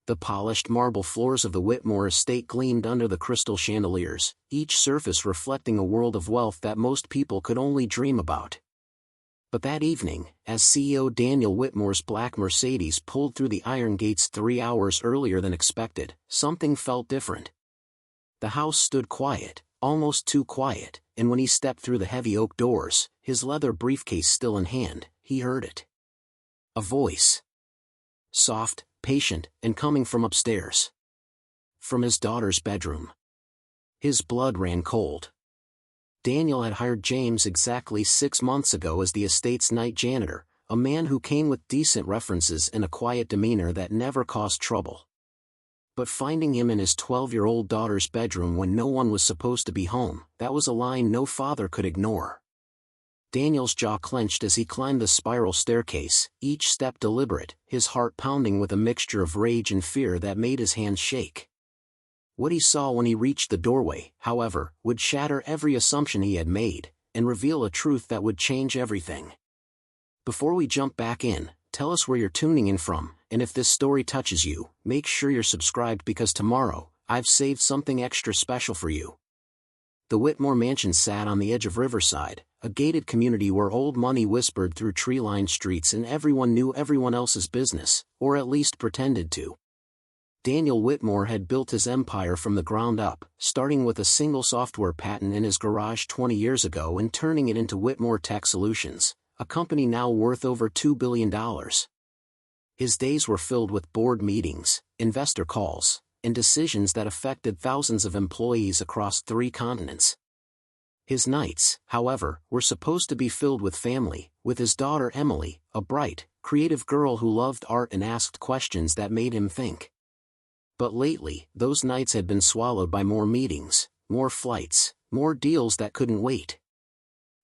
The polished marble floors of the Whitmore estate gleamed under the crystal chandeliers, each surface reflecting a world of wealth that most people could only dream about. But that evening, as CEO Daniel Whitmore's black Mercedes pulled through the iron gates 3 hours earlier than expected, something felt different. The house stood quiet, almost too quiet, and when he stepped through the heavy oak doors, his leather briefcase still in hand, he heard it. A voice. Soft, patient, and coming from upstairs. From his daughter's bedroom. His blood ran cold. Daniel had hired James exactly 6 months ago as the estate's night janitor, a man who came with decent references and a quiet demeanor that never caused trouble. But finding him in his 12-year-old daughter's bedroom when no one was supposed to be home, that was a line no father could ignore. Daniel's jaw clenched as he climbed the spiral staircase, each step deliberate, his heart pounding with a mixture of rage and fear that made his hands shake. What he saw when he reached the doorway, however, would shatter every assumption he had made, and reveal a truth that would change everything. Before we jump back in, tell us where you're tuning in from, and if this story touches you, make sure you're subscribed because tomorrow, I've saved something extra special for you. The Whitmore mansion sat on the edge of Riverside, a gated community where old money whispered through tree-lined streets and everyone knew everyone else's business, or at least pretended to. Daniel Whitmore had built his empire from the ground up, starting with a single software patent in his garage 20 years ago and turning it into Whitmore Tech Solutions, a company now worth over $2 billion. His days were filled with board meetings, investor calls, and decisions that affected thousands of employees across 3 continents. His nights, however, were supposed to be filled with family, with his daughter Emily, a bright, creative girl who loved art and asked questions that made him think. But lately, those nights had been swallowed by more meetings, more flights, more deals that couldn't wait.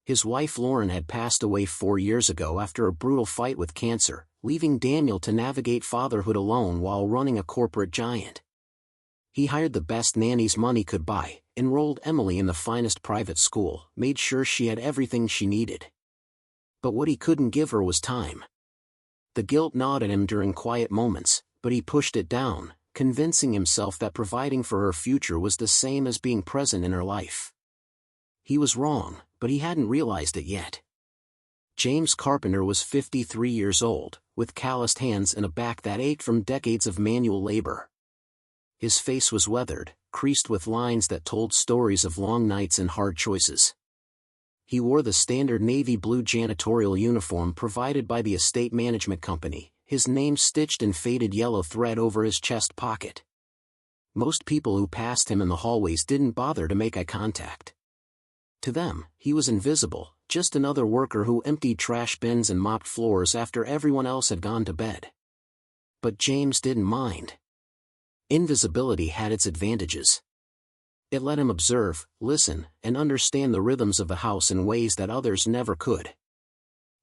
His wife Lauren had passed away 4 years ago after a brutal fight with cancer, leaving Daniel to navigate fatherhood alone while running a corporate giant. He hired the best nannies money could buy, enrolled Emily in the finest private school, made sure she had everything she needed. But what he couldn't give her was time. The guilt gnawed at him during quiet moments, but he pushed it down, convincing himself that providing for her future was the same as being present in her life. He was wrong, but he hadn't realized it yet. James Carpenter was 53 years old, with calloused hands and a back that ached from decades of manual labor. His face was weathered, creased with lines that told stories of long nights and hard choices. He wore the standard navy blue janitorial uniform provided by the estate management company, his name stitched in faded yellow thread over his chest pocket. Most people who passed him in the hallways didn't bother to make eye contact. To them, he was invisible, just another worker who emptied trash bins and mopped floors after everyone else had gone to bed. But James didn't mind. Invisibility had its advantages. It let him observe, listen, and understand the rhythms of the house in ways that others never could.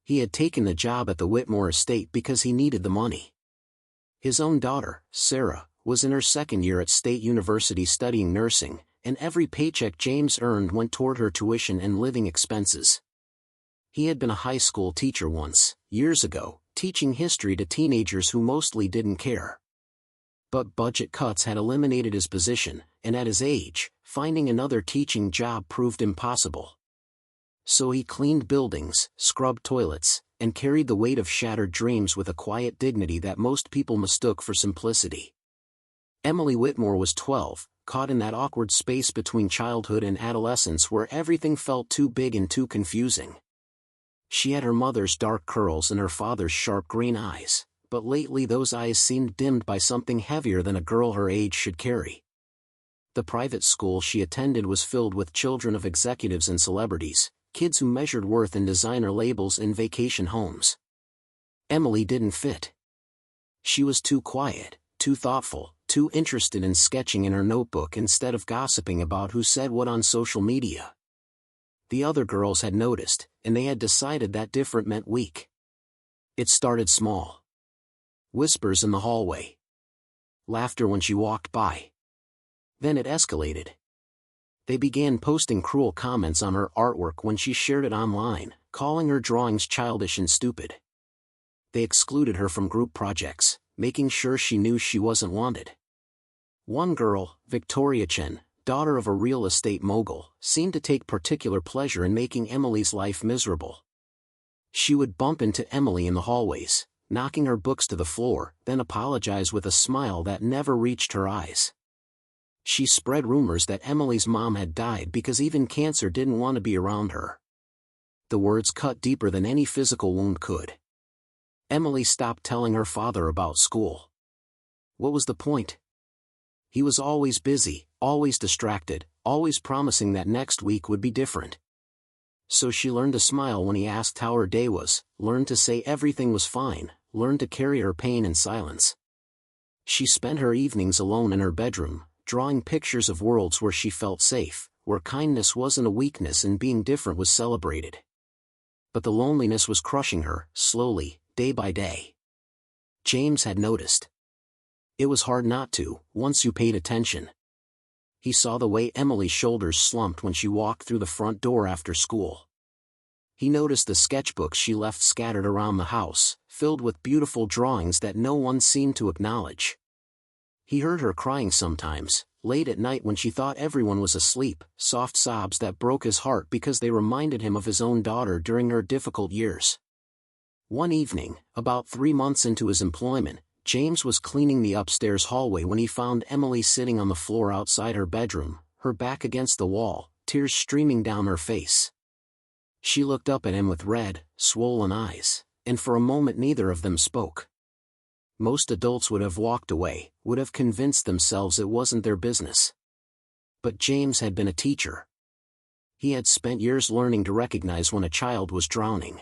He had taken the job at the Whitmore estate because he needed the money. His own daughter, Sarah, was in her 2nd year at State University studying nursing, and every paycheck James earned went toward her tuition and living expenses. He had been a high school teacher once, years ago, teaching history to teenagers who mostly didn't care. But budget cuts had eliminated his position, and at his age, finding another teaching job proved impossible. So he cleaned buildings, scrubbed toilets, and carried the weight of shattered dreams with a quiet dignity that most people mistook for simplicity. Emily Whitmore was 12, caught in that awkward space between childhood and adolescence where everything felt too big and too confusing. She had her mother's dark curls and her father's sharp green eyes, but lately those eyes seemed dimmed by something heavier than a girl her age should carry. The private school she attended was filled with children of executives and celebrities, kids who measured worth in designer labels and vacation homes. Emily didn't fit. She was too quiet, too thoughtful, too interested in sketching in her notebook instead of gossiping about who said what on social media. The other girls had noticed, and they had decided that different meant weak. It started small. Whispers in the hallway. Laughter when she walked by. Then it escalated. They began posting cruel comments on her artwork when she shared it online, calling her drawings childish and stupid. They excluded her from group projects, making sure she knew she wasn't wanted. One girl, Victoria Chen, daughter of a real estate mogul, seemed to take particular pleasure in making Emily's life miserable. She would bump into Emily in the hallways, knocking her books to the floor, then apologize with a smile that never reached her eyes. She spread rumors that Emily's mom had died because even cancer didn't want to be around her. The words cut deeper than any physical wound could. Emily stopped telling her father about school. What was the point? He was always busy, always distracted, always promising that next week would be different. So she learned to smile when he asked how her day was, learned to say everything was fine, learned to carry her pain in silence. She spent her evenings alone in her bedroom, drawing pictures of worlds where she felt safe, where kindness wasn't a weakness and being different was celebrated. But the loneliness was crushing her, slowly, day by day. James had noticed. It was hard not to, once you paid attention. He saw the way Emily's shoulders slumped when she walked through the front door after school. He noticed the sketchbooks she left scattered around the house, filled with beautiful drawings that no one seemed to acknowledge. He heard her crying sometimes, late at night when she thought everyone was asleep, soft sobs that broke his heart because they reminded him of his own daughter during her difficult years. One evening, about 3 months into his employment, James was cleaning the upstairs hallway when he found Emily sitting on the floor outside her bedroom, her back against the wall, tears streaming down her face. She looked up at him with red, swollen eyes, and for a moment neither of them spoke. Most adults would have walked away, would have convinced themselves it wasn't their business. But James had been a teacher. He had spent years learning to recognize when a child was drowning.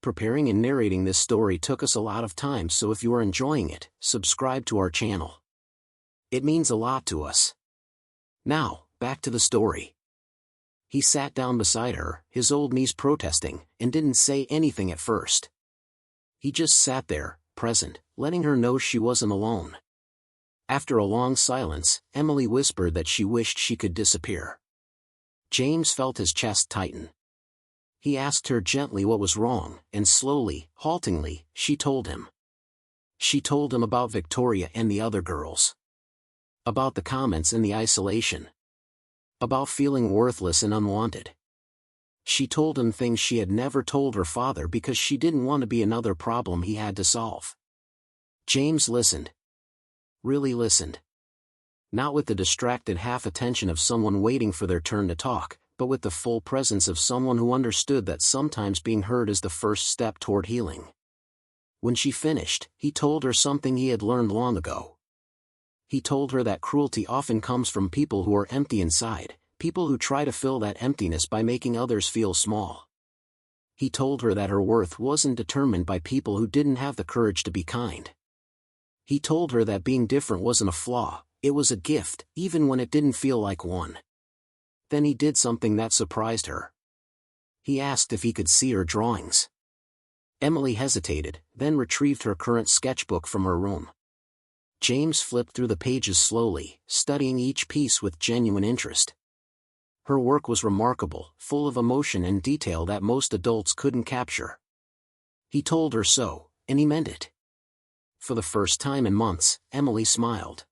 Preparing and narrating this story took us a lot of time, so if you are enjoying it, subscribe to our channel. It means a lot to us. Now, back to the story. He sat down beside her, his old knees protesting, and didn't say anything at first. He just sat there, present, letting her know she wasn't alone. After a long silence, Emily whispered that she wished she could disappear. James felt his chest tighten. He asked her gently what was wrong, and slowly, haltingly, she told him. She told him about Victoria and the other girls. About the comments and the isolation. About feeling worthless and unwanted. She told him things she had never told her father because she didn't want to be another problem he had to solve. James listened. Really listened. Not with the distracted half-attention of someone waiting for their turn to talk, but with the full presence of someone who understood that sometimes being heard is the first step toward healing. When she finished, he told her something he had learned long ago. He told her that cruelty often comes from people who are empty inside, people who try to fill that emptiness by making others feel small. He told her that her worth wasn't determined by people who didn't have the courage to be kind. He told her that being different wasn't a flaw, it was a gift, even when it didn't feel like one. Then he did something that surprised her. He asked if he could see her drawings. Emily hesitated, then retrieved her current sketchbook from her room. James flipped through the pages slowly, studying each piece with genuine interest. Her work was remarkable, full of emotion and detail that most adults couldn't capture. He told her so, and he meant it. For the first time in months, Emily smiled.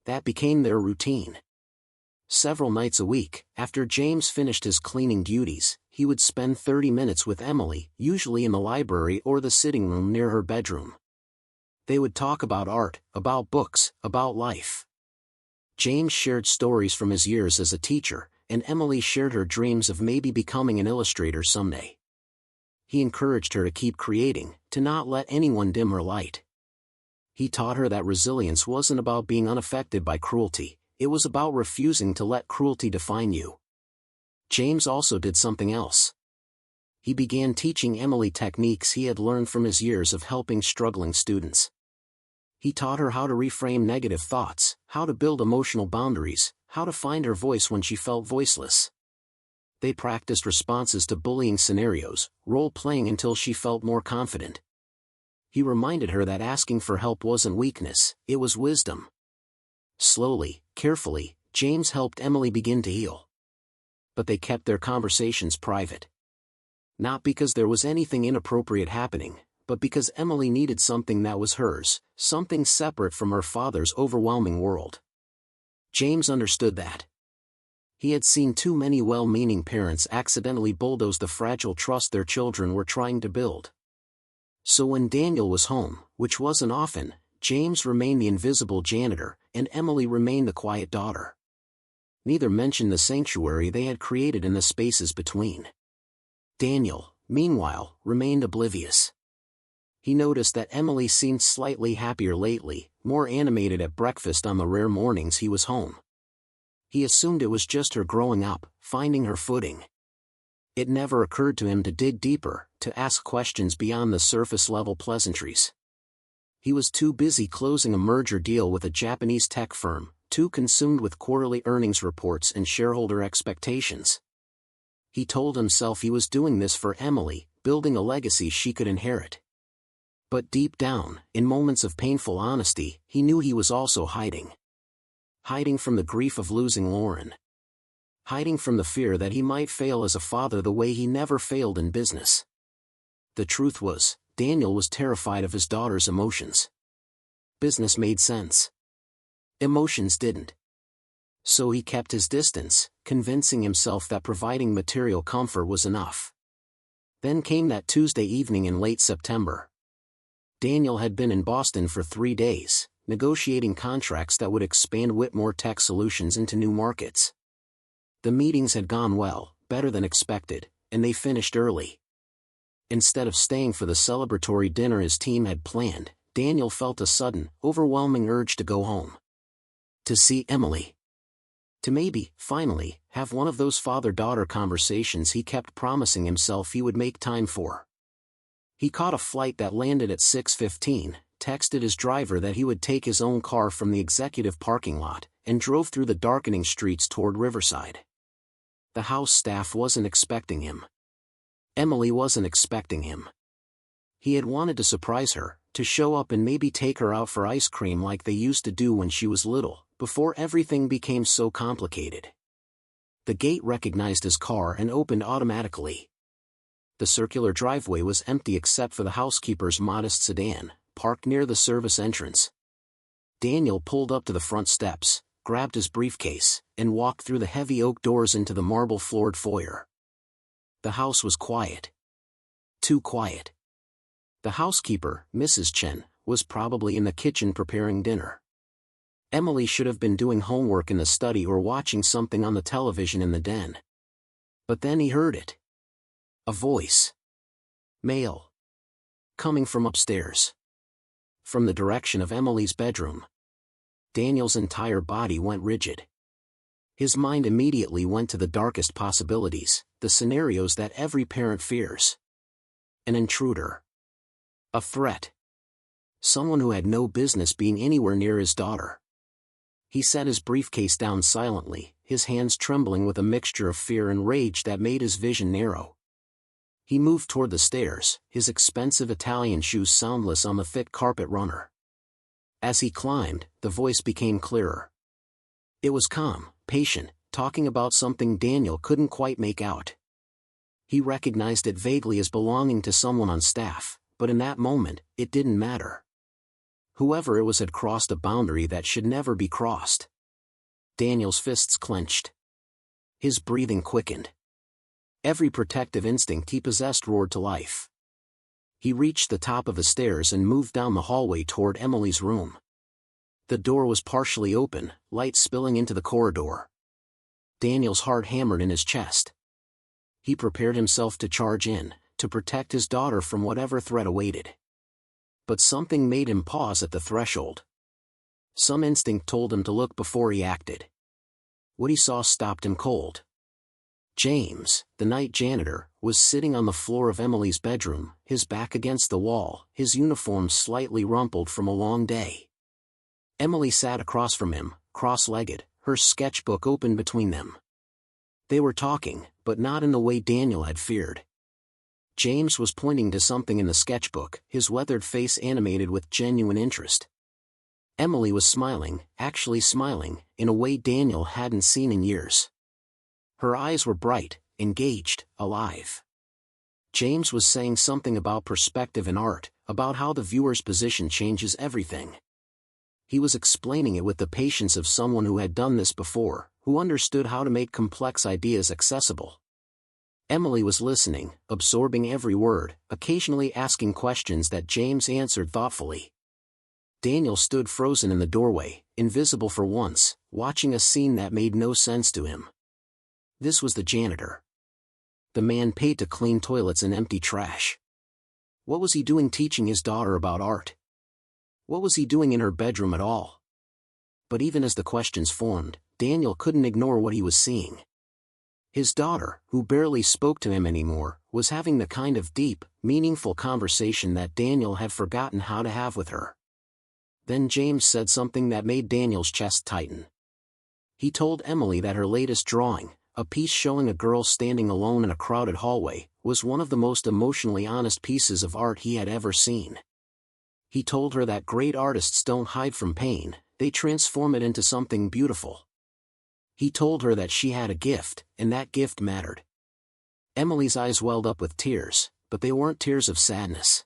That became their routine. Several nights a week, after James finished his cleaning duties, he would spend 30 minutes with Emily, usually in the library or the sitting room near her bedroom. They would talk about art, about books, about life. James shared stories from his years as a teacher, and Emily shared her dreams of maybe becoming an illustrator someday. He encouraged her to keep creating, to not let anyone dim her light. He taught her that resilience wasn't about being unaffected by cruelty. It was about refusing to let cruelty define you. James also did something else. He began teaching Emily techniques he had learned from his years of helping struggling students. He taught her how to reframe negative thoughts, how to build emotional boundaries, how to find her voice when she felt voiceless. They practiced responses to bullying scenarios, role-playing until she felt more confident. He reminded her that asking for help wasn't weakness, it was wisdom. Slowly, carefully, James helped Emily begin to heal. But they kept their conversations private. Not because there was anything inappropriate happening, but because Emily needed something that was hers, something separate from her father's overwhelming world. James understood that. He had seen too many well-meaning parents accidentally bulldoze the fragile trust their children were trying to build. So when Daniel was home, which wasn't often, James remained the invisible janitor, and Emily remained the quiet daughter. Neither mentioned the sanctuary they had created in the spaces between. Daniel, meanwhile, remained oblivious. He noticed that Emily seemed slightly happier lately, more animated at breakfast on the rare mornings he was home. He assumed it was just her growing up, finding her footing. It never occurred to him to dig deeper, to ask questions beyond the surface-level pleasantries. He was too busy closing a merger deal with a Japanese tech firm, too consumed with quarterly earnings reports and shareholder expectations. He told himself he was doing this for Emily, building a legacy she could inherit. But deep down, in moments of painful honesty, he knew he was also hiding. Hiding from the grief of losing Lauren. Hiding from the fear that he might fail as a father the way he never failed in business. The truth was, Daniel was terrified of his daughter's emotions. Business made sense. Emotions didn't. So he kept his distance, convincing himself that providing material comfort was enough. Then came that Tuesday evening in late September. Daniel had been in Boston for 3 days, negotiating contracts that would expand Whitmore Tech Solutions into new markets. The meetings had gone well, better than expected, and they finished early. Instead of staying for the celebratory dinner his team had planned, Daniel felt a sudden, overwhelming urge to go home. To see Emily. To maybe, finally, have one of those father-daughter conversations he kept promising himself he would make time for. He caught a flight that landed at 6:15, texted his driver that he would take his own car from the executive parking lot, and drove through the darkening streets toward Riverside. The house staff wasn't expecting him. Emily wasn't expecting him. He had wanted to surprise her, to show up and maybe take her out for ice cream like they used to do when she was little, before everything became so complicated. The gate recognized his car and opened automatically. The circular driveway was empty except for the housekeeper's modest sedan, parked near the service entrance. Daniel pulled up to the front steps, grabbed his briefcase, and walked through the heavy oak doors into the marble-floored foyer. The house was quiet. Too quiet. The housekeeper, Mrs. Chen, was probably in the kitchen preparing dinner. Emily should have been doing homework in the study or watching something on the television in the den. But then he heard it. A voice. Male. Coming from upstairs. From the direction of Emily's bedroom. Daniel's entire body went rigid. His mind immediately went to the darkest possibilities, the scenarios that every parent fears. An intruder. A threat. Someone who had no business being anywhere near his daughter. He set his briefcase down silently, his hands trembling with a mixture of fear and rage that made his vision narrow. He moved toward the stairs, his expensive Italian shoes soundless on the thick carpet runner. As he climbed, the voice became clearer. It was calm, patient, talking about something Daniel couldn't quite make out. He recognized it vaguely as belonging to someone on staff, but in that moment, it didn't matter. Whoever it was had crossed a boundary that should never be crossed. Daniel's fists clenched. His breathing quickened. Every protective instinct he possessed roared to life. He reached the top of the stairs and moved down the hallway toward Emily's room. The door was partially open, light spilling into the corridor. Daniel's heart hammered in his chest. He prepared himself to charge in, to protect his daughter from whatever threat awaited. But something made him pause at the threshold. Some instinct told him to look before he acted. What he saw stopped him cold. James, the night janitor, was sitting on the floor of Emily's bedroom, his back against the wall, his uniform slightly rumpled from a long day. Emily sat across from him, cross-legged, her sketchbook open between them. They were talking, but not in the way Daniel had feared. James was pointing to something in the sketchbook, his weathered face animated with genuine interest. Emily was smiling, actually smiling, in a way Daniel hadn't seen in years. Her eyes were bright, engaged, alive. James was saying something about perspective in art, about how the viewer's position changes everything. He was explaining it with the patience of someone who had done this before, who understood how to make complex ideas accessible. Emily was listening, absorbing every word, occasionally asking questions that James answered thoughtfully. Daniel stood frozen in the doorway, invisible for once, watching a scene that made no sense to him. This was the janitor. The man paid to clean toilets and empty trash. What was he doing teaching his daughter about art? What was he doing in her bedroom at all? But even as the questions formed, Daniel couldn't ignore what he was seeing. His daughter, who barely spoke to him anymore, was having the kind of deep, meaningful conversation that Daniel had forgotten how to have with her. Then James said something that made Daniel's chest tighten. He told Emily that her latest drawing, a piece showing a girl standing alone in a crowded hallway, was one of the most emotionally honest pieces of art he had ever seen. He told her that great artists don't hide from pain, they transform it into something beautiful. He told her that she had a gift, and that gift mattered. Emily's eyes welled up with tears, but they weren't tears of sadness.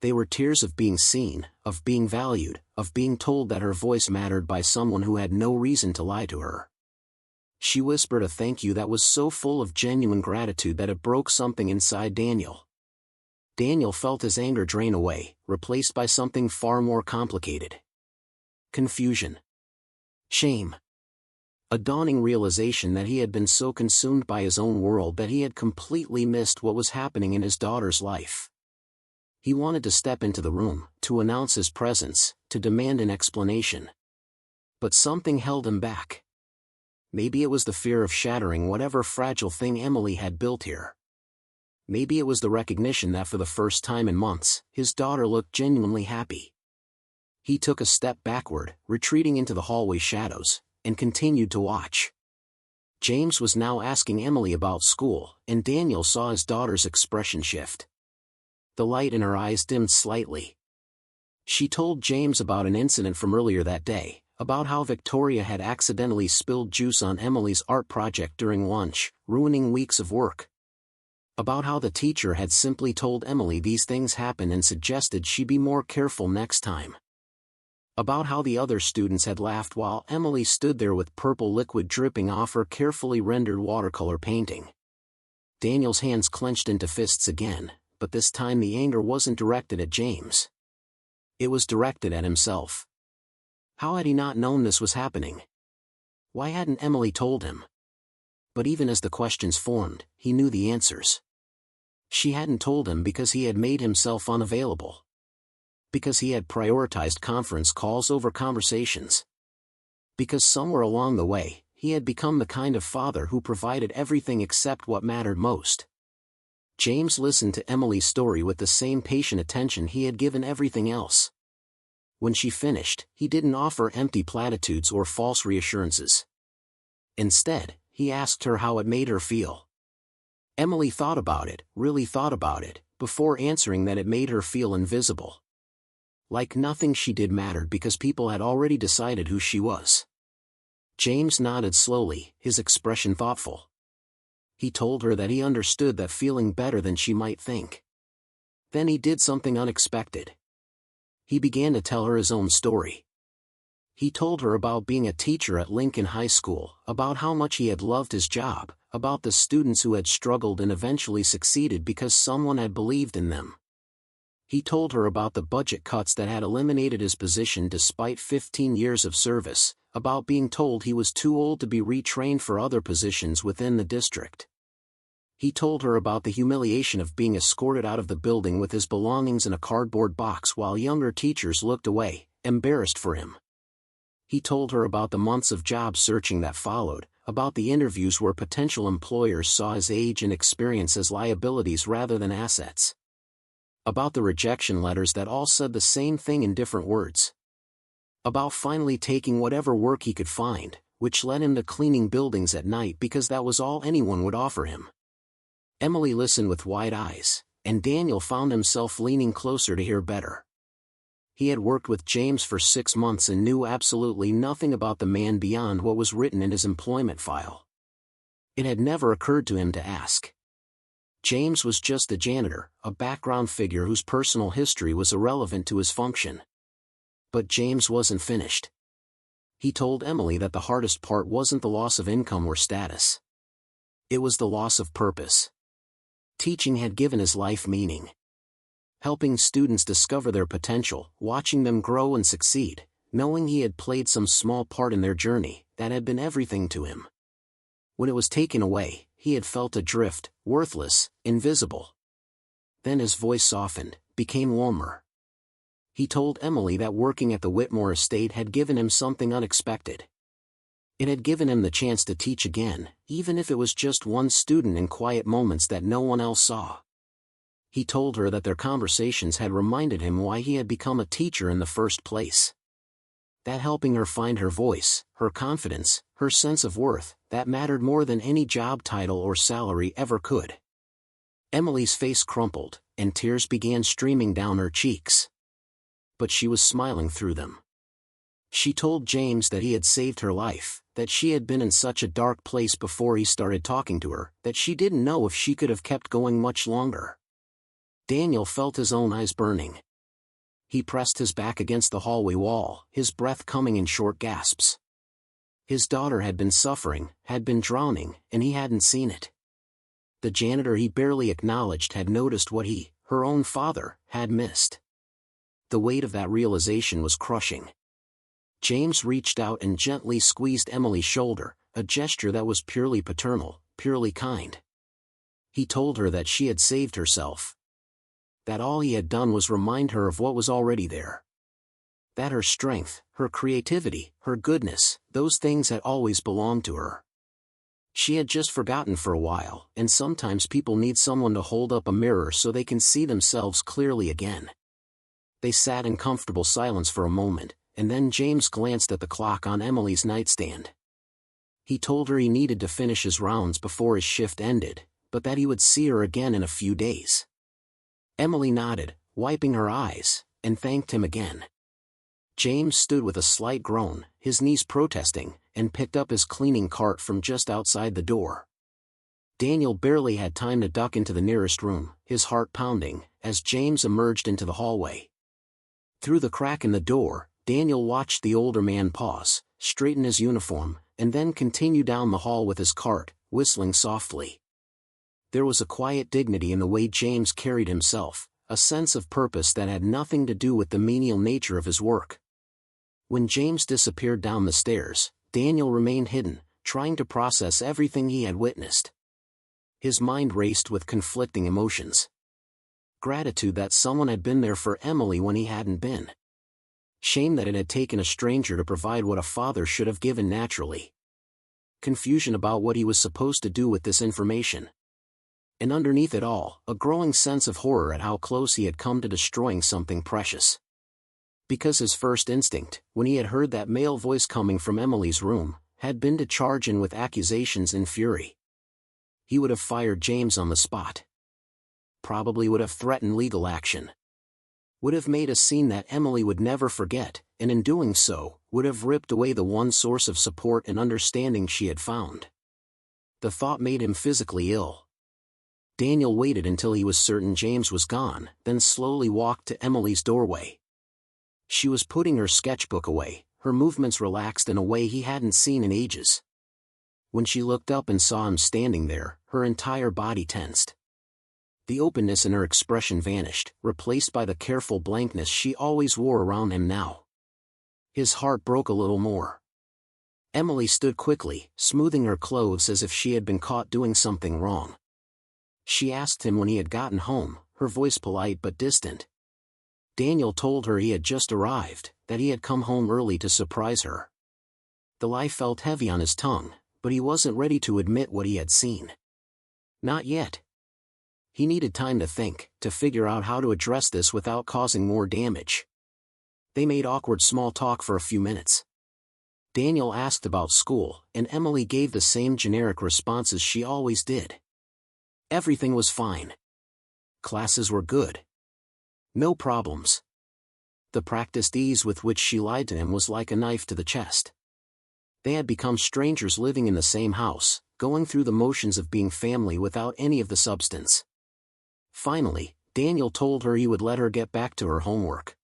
They were tears of being seen, of being valued, of being told that her voice mattered by someone who had no reason to lie to her. She whispered a thank you that was so full of genuine gratitude that it broke something inside Daniel. Daniel felt his anger drain away, replaced by something far more complicated. Confusion. Shame. A dawning realization that he had been so consumed by his own world that he had completely missed what was happening in his daughter's life. He wanted to step into the room, to announce his presence, to demand an explanation. But something held him back. Maybe it was the fear of shattering whatever fragile thing Emily had built here. Maybe it was the recognition that for the first time in months, his daughter looked genuinely happy. He took a step backward, retreating into the hallway shadows, and continued to watch. James was now asking Emily about school, and Daniel saw his daughter's expression shift. The light in her eyes dimmed slightly. She told James about an incident from earlier that day, about how Victoria had accidentally spilled juice on Emily's art project during lunch, ruining weeks of work. About how the teacher had simply told Emily these things happen and suggested she be more careful next time. About how the other students had laughed while Emily stood there with purple liquid dripping off her carefully rendered watercolor painting. Daniel's hands clenched into fists again, but this time the anger wasn't directed at James. It was directed at himself. How had he not known this was happening? Why hadn't Emily told him? But even as the questions formed, he knew the answers. She hadn't told him because he had made himself unavailable. Because he had prioritized conference calls over conversations. Because somewhere along the way, he had become the kind of father who provided everything except what mattered most. James listened to Emily's story with the same patient attention he had given everything else. When she finished, he didn't offer empty platitudes or false reassurances. Instead, he asked her how it made her feel. Emily thought about it, really thought about it, before answering that it made her feel invisible. Like nothing she did mattered because people had already decided who she was. James nodded slowly, his expression thoughtful. He told her that he understood that feeling better than she might think. Then he did something unexpected. He began to tell her his own story. He told her about being a teacher at Lincoln High School, about how much he had loved his job, about the students who had struggled and eventually succeeded because someone had believed in them. He told her about the budget cuts that had eliminated his position despite 15 years of service, about being told he was too old to be retrained for other positions within the district. He told her about the humiliation of being escorted out of the building with his belongings in a cardboard box while younger teachers looked away, embarrassed for him. He told her about the months of job searching that followed, about the interviews where potential employers saw his age and experience as liabilities rather than assets. About the rejection letters that all said the same thing in different words. About finally taking whatever work he could find, which led him to cleaning buildings at night because that was all anyone would offer him. Emily listened with wide eyes, and Daniel found himself leaning closer to hear better. He had worked with James for 6 months and knew absolutely nothing about the man beyond what was written in his employment file. It had never occurred to him to ask. James was just the janitor, a background figure whose personal history was irrelevant to his function. But James wasn't finished. He told Emily that the hardest part wasn't the loss of income or status. It was the loss of purpose. Teaching had given his life meaning. Helping students discover their potential, watching them grow and succeed, knowing he had played some small part in their journey, that had been everything to him. When it was taken away, he had felt adrift, worthless, invisible. Then his voice softened, became warmer. He told Emily that working at the Whitmore estate had given him something unexpected. It had given him the chance to teach again, even if it was just one student in quiet moments that no one else saw. He told her that their conversations had reminded him why he had become a teacher in the first place. That helping her find her voice, her confidence, her sense of worth, that mattered more than any job title or salary ever could. Emily's face crumpled, and tears began streaming down her cheeks. But she was smiling through them. She told James that he had saved her life, that she had been in such a dark place before he started talking to her, that she didn't know if she could have kept going much longer. Daniel felt his own eyes burning. He pressed his back against the hallway wall, his breath coming in short gasps. His daughter had been suffering, had been drowning, and he hadn't seen it. The janitor he barely acknowledged had noticed what he, her own father, had missed. The weight of that realization was crushing. James reached out and gently squeezed Emily's shoulder, a gesture that was purely paternal, purely kind. He told her that she had saved herself. That all he had done was remind her of what was already there. That her strength, her creativity, her goodness, those things had always belonged to her. She had just forgotten for a while, and sometimes people need someone to hold up a mirror so they can see themselves clearly again. They sat in comfortable silence for a moment, and then James glanced at the clock on Emily's nightstand. He told her he needed to finish his rounds before his shift ended, but that he would see her again in a few days. Emily nodded, wiping her eyes, and thanked him again. James stood with a slight groan, his knees protesting, and picked up his cleaning cart from just outside the door. Daniel barely had time to duck into the nearest room, his heart pounding, as James emerged into the hallway. Through the crack in the door, Daniel watched the older man pause, straighten his uniform, and then continue down the hall with his cart, whistling softly. There was a quiet dignity in the way James carried himself, a sense of purpose that had nothing to do with the menial nature of his work. When James disappeared down the stairs, Daniel remained hidden, trying to process everything he had witnessed. His mind raced with conflicting emotions. Gratitude that someone had been there for Emily when he hadn't been. Shame that it had taken a stranger to provide what a father should have given naturally. Confusion about what he was supposed to do with this information. And underneath it all, a growing sense of horror at how close he had come to destroying something precious. Because his first instinct, when he had heard that male voice coming from Emily's room, had been to charge in with accusations in fury. He would have fired James on the spot. Probably would have threatened legal action. Would have made a scene that Emily would never forget, and in doing so, would have ripped away the one source of support and understanding she had found. The thought made him physically ill. Daniel waited until he was certain James was gone, then slowly walked to Emily's doorway. She was putting her sketchbook away, her movements relaxed in a way he hadn't seen in ages. When she looked up and saw him standing there, her entire body tensed. The openness in her expression vanished, replaced by the careful blankness she always wore around him now. His heart broke a little more. Emily stood quickly, smoothing her clothes as if she had been caught doing something wrong. She asked him when he had gotten home, her voice polite but distant. Daniel told her he had just arrived, that he had come home early to surprise her. The lie felt heavy on his tongue, but he wasn't ready to admit what he had seen. Not yet. He needed time to think, to figure out how to address this without causing more damage. They made awkward small talk for a few minutes. Daniel asked about school, and Emily gave the same generic responses she always did. Everything was fine. Classes were good. No problems. The practiced ease with which she lied to him was like a knife to the chest. They had become strangers living in the same house, going through the motions of being family without any of the substance. Finally, Daniel told her he would let her get back to her homework.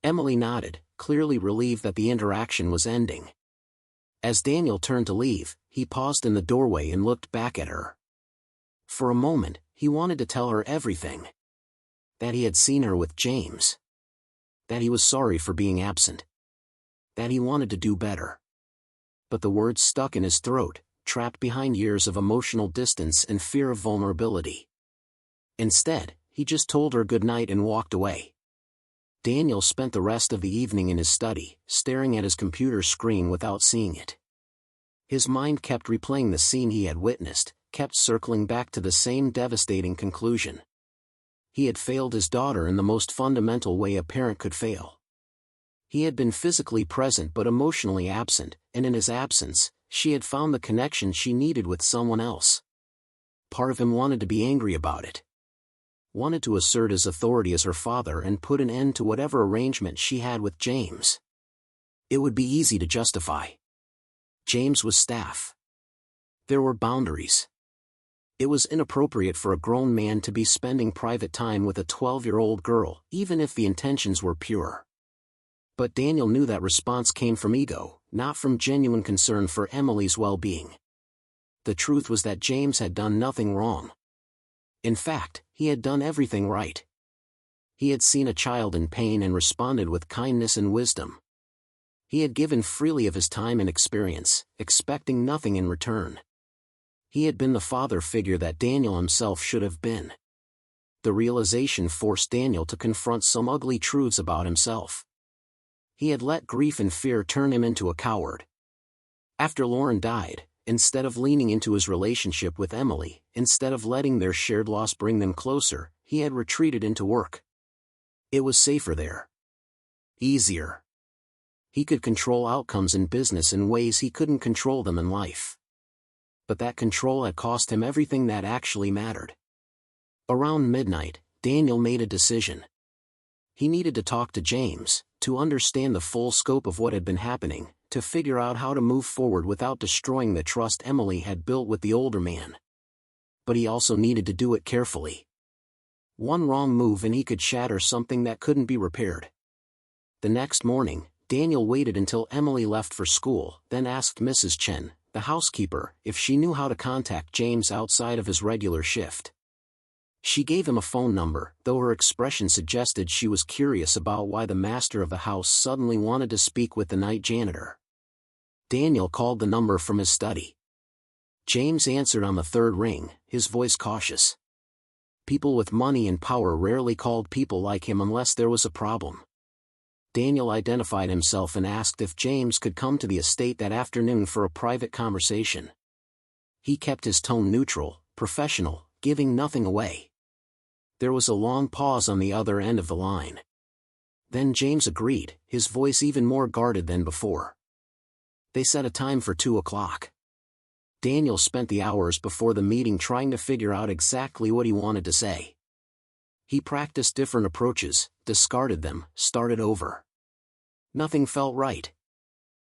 Emily nodded, clearly relieved that the interaction was ending. As Daniel turned to leave, he paused in the doorway and looked back at her. For a moment, he wanted to tell her everything. That he had seen her with James. That he was sorry for being absent. That he wanted to do better. But the words stuck in his throat, trapped behind years of emotional distance and fear of vulnerability. Instead, he just told her good night and walked away. Daniel spent the rest of the evening in his study, staring at his computer screen without seeing it. His mind kept replaying the scene he had witnessed, kept circling back to the same devastating conclusion. He had failed his daughter in the most fundamental way a parent could fail. He had been physically present but emotionally absent, and in his absence, she had found the connection she needed with someone else. Part of him wanted to be angry about it. Wanted to assert his authority as her father and put an end to whatever arrangement she had with James. It would be easy to justify. James was staff. There were boundaries. It was inappropriate for a grown man to be spending private time with a 12-year-old girl, even if the intentions were pure. But Daniel knew that response came from ego, not from genuine concern for Emily's well-being. The truth was that James had done nothing wrong. In fact, he had done everything right. He had seen a child in pain and responded with kindness and wisdom. He had given freely of his time and experience, expecting nothing in return. He had been the father figure that Daniel himself should have been. The realization forced Daniel to confront some ugly truths about himself. He had let grief and fear turn him into a coward. After Lauren died, instead of leaning into his relationship with Emily, instead of letting their shared loss bring them closer, he had retreated into work. It was safer there. Easier. He could control outcomes in business in ways he couldn't control them in life. But that control had cost him everything that actually mattered. Around midnight, Daniel made a decision. He needed to talk to James, to understand the full scope of what had been happening, to figure out how to move forward without destroying the trust Emily had built with the older man. But he also needed to do it carefully. One wrong move and he could shatter something that couldn't be repaired. The next morning, Daniel waited until Emily left for school, then asked Mrs. Chen, the housekeeper, if she knew how to contact James outside of his regular shift. She gave him a phone number, though her expression suggested she was curious about why the master of the house suddenly wanted to speak with the night janitor. Daniel called the number from his study. James answered on the third ring, his voice cautious. People with money and power rarely called people like him unless there was a problem. Daniel identified himself and asked if James could come to the estate that afternoon for a private conversation. He kept his tone neutral, professional, giving nothing away. There was a long pause on the other end of the line. Then James agreed, his voice even more guarded than before. They set a time for 2 o'clock. Daniel spent the hours before the meeting trying to figure out exactly what he wanted to say. He practiced different approaches, discarded them, started over. Nothing felt right.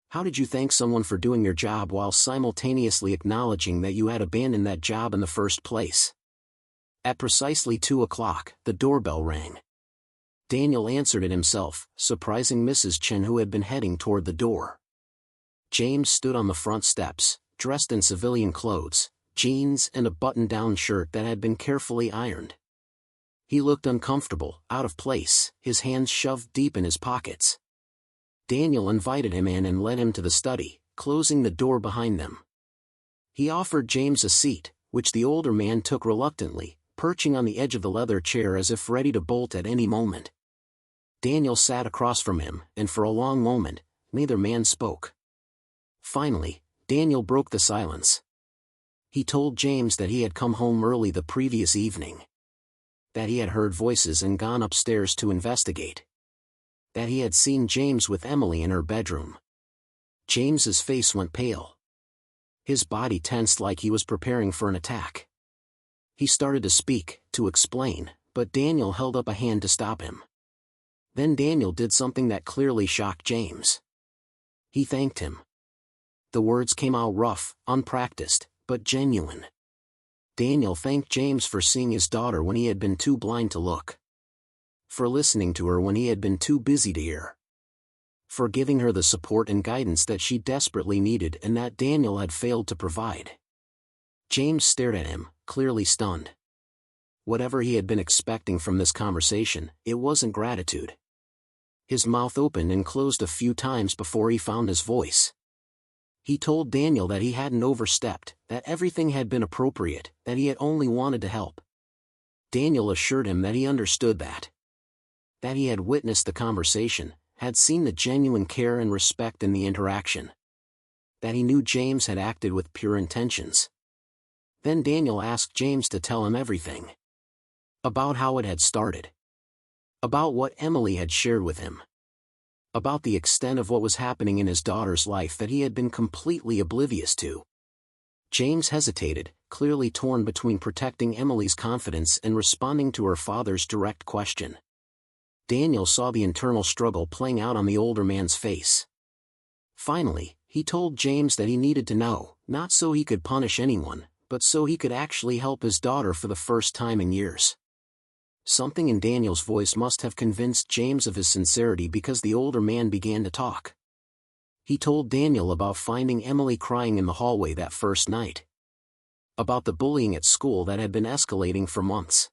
How did you thank someone for doing your job while simultaneously acknowledging that you had abandoned that job in the first place? At precisely 2 o'clock, the doorbell rang. Daniel answered it himself, surprising Mrs. Chen, who had been heading toward the door. James stood on the front steps, dressed in civilian clothes, jeans and a button-down shirt that had been carefully ironed. He looked uncomfortable, out of place, his hands shoved deep in his pockets. Daniel invited him in and led him to the study, closing the door behind them. He offered James a seat, which the older man took reluctantly, perching on the edge of the leather chair as if ready to bolt at any moment. Daniel sat across from him, and for a long moment, neither man spoke. Finally, Daniel broke the silence. He told James that he had come home early the previous evening. That he had heard voices and gone upstairs to investigate. That he had seen James with Emily in her bedroom. James's face went pale. His body tensed like he was preparing for an attack. He started to speak, to explain, but Daniel held up a hand to stop him. Then Daniel did something that clearly shocked James. He thanked him. The words came out rough, unpracticed, but genuine. Daniel thanked James for seeing his daughter when he had been too blind to look. For listening to her when he had been too busy to hear. For giving her the support and guidance that she desperately needed and that Daniel had failed to provide. James stared at him, clearly stunned. Whatever he had been expecting from this conversation, it wasn't gratitude. His mouth opened and closed a few times before he found his voice. He told Daniel that he hadn't overstepped, that everything had been appropriate, that he had only wanted to help. Daniel assured him that he understood that. That he had witnessed the conversation, had seen the genuine care and respect in the interaction. That he knew James had acted with pure intentions. Then Daniel asked James to tell him everything. About how it had started. About what Emily had shared with him. About the extent of what was happening in his daughter's life that he had been completely oblivious to. James hesitated, clearly torn between protecting Emily's confidence and responding to her father's direct question. Daniel saw the internal struggle playing out on the older man's face. Finally, he told James that he needed to know, not so he could punish anyone, but so he could actually help his daughter for the first time in years. Something in Daniel's voice must have convinced James of his sincerity because the older man began to talk. He told Daniel about finding Emily crying in the hallway that first night. About the bullying at school that had been escalating for months.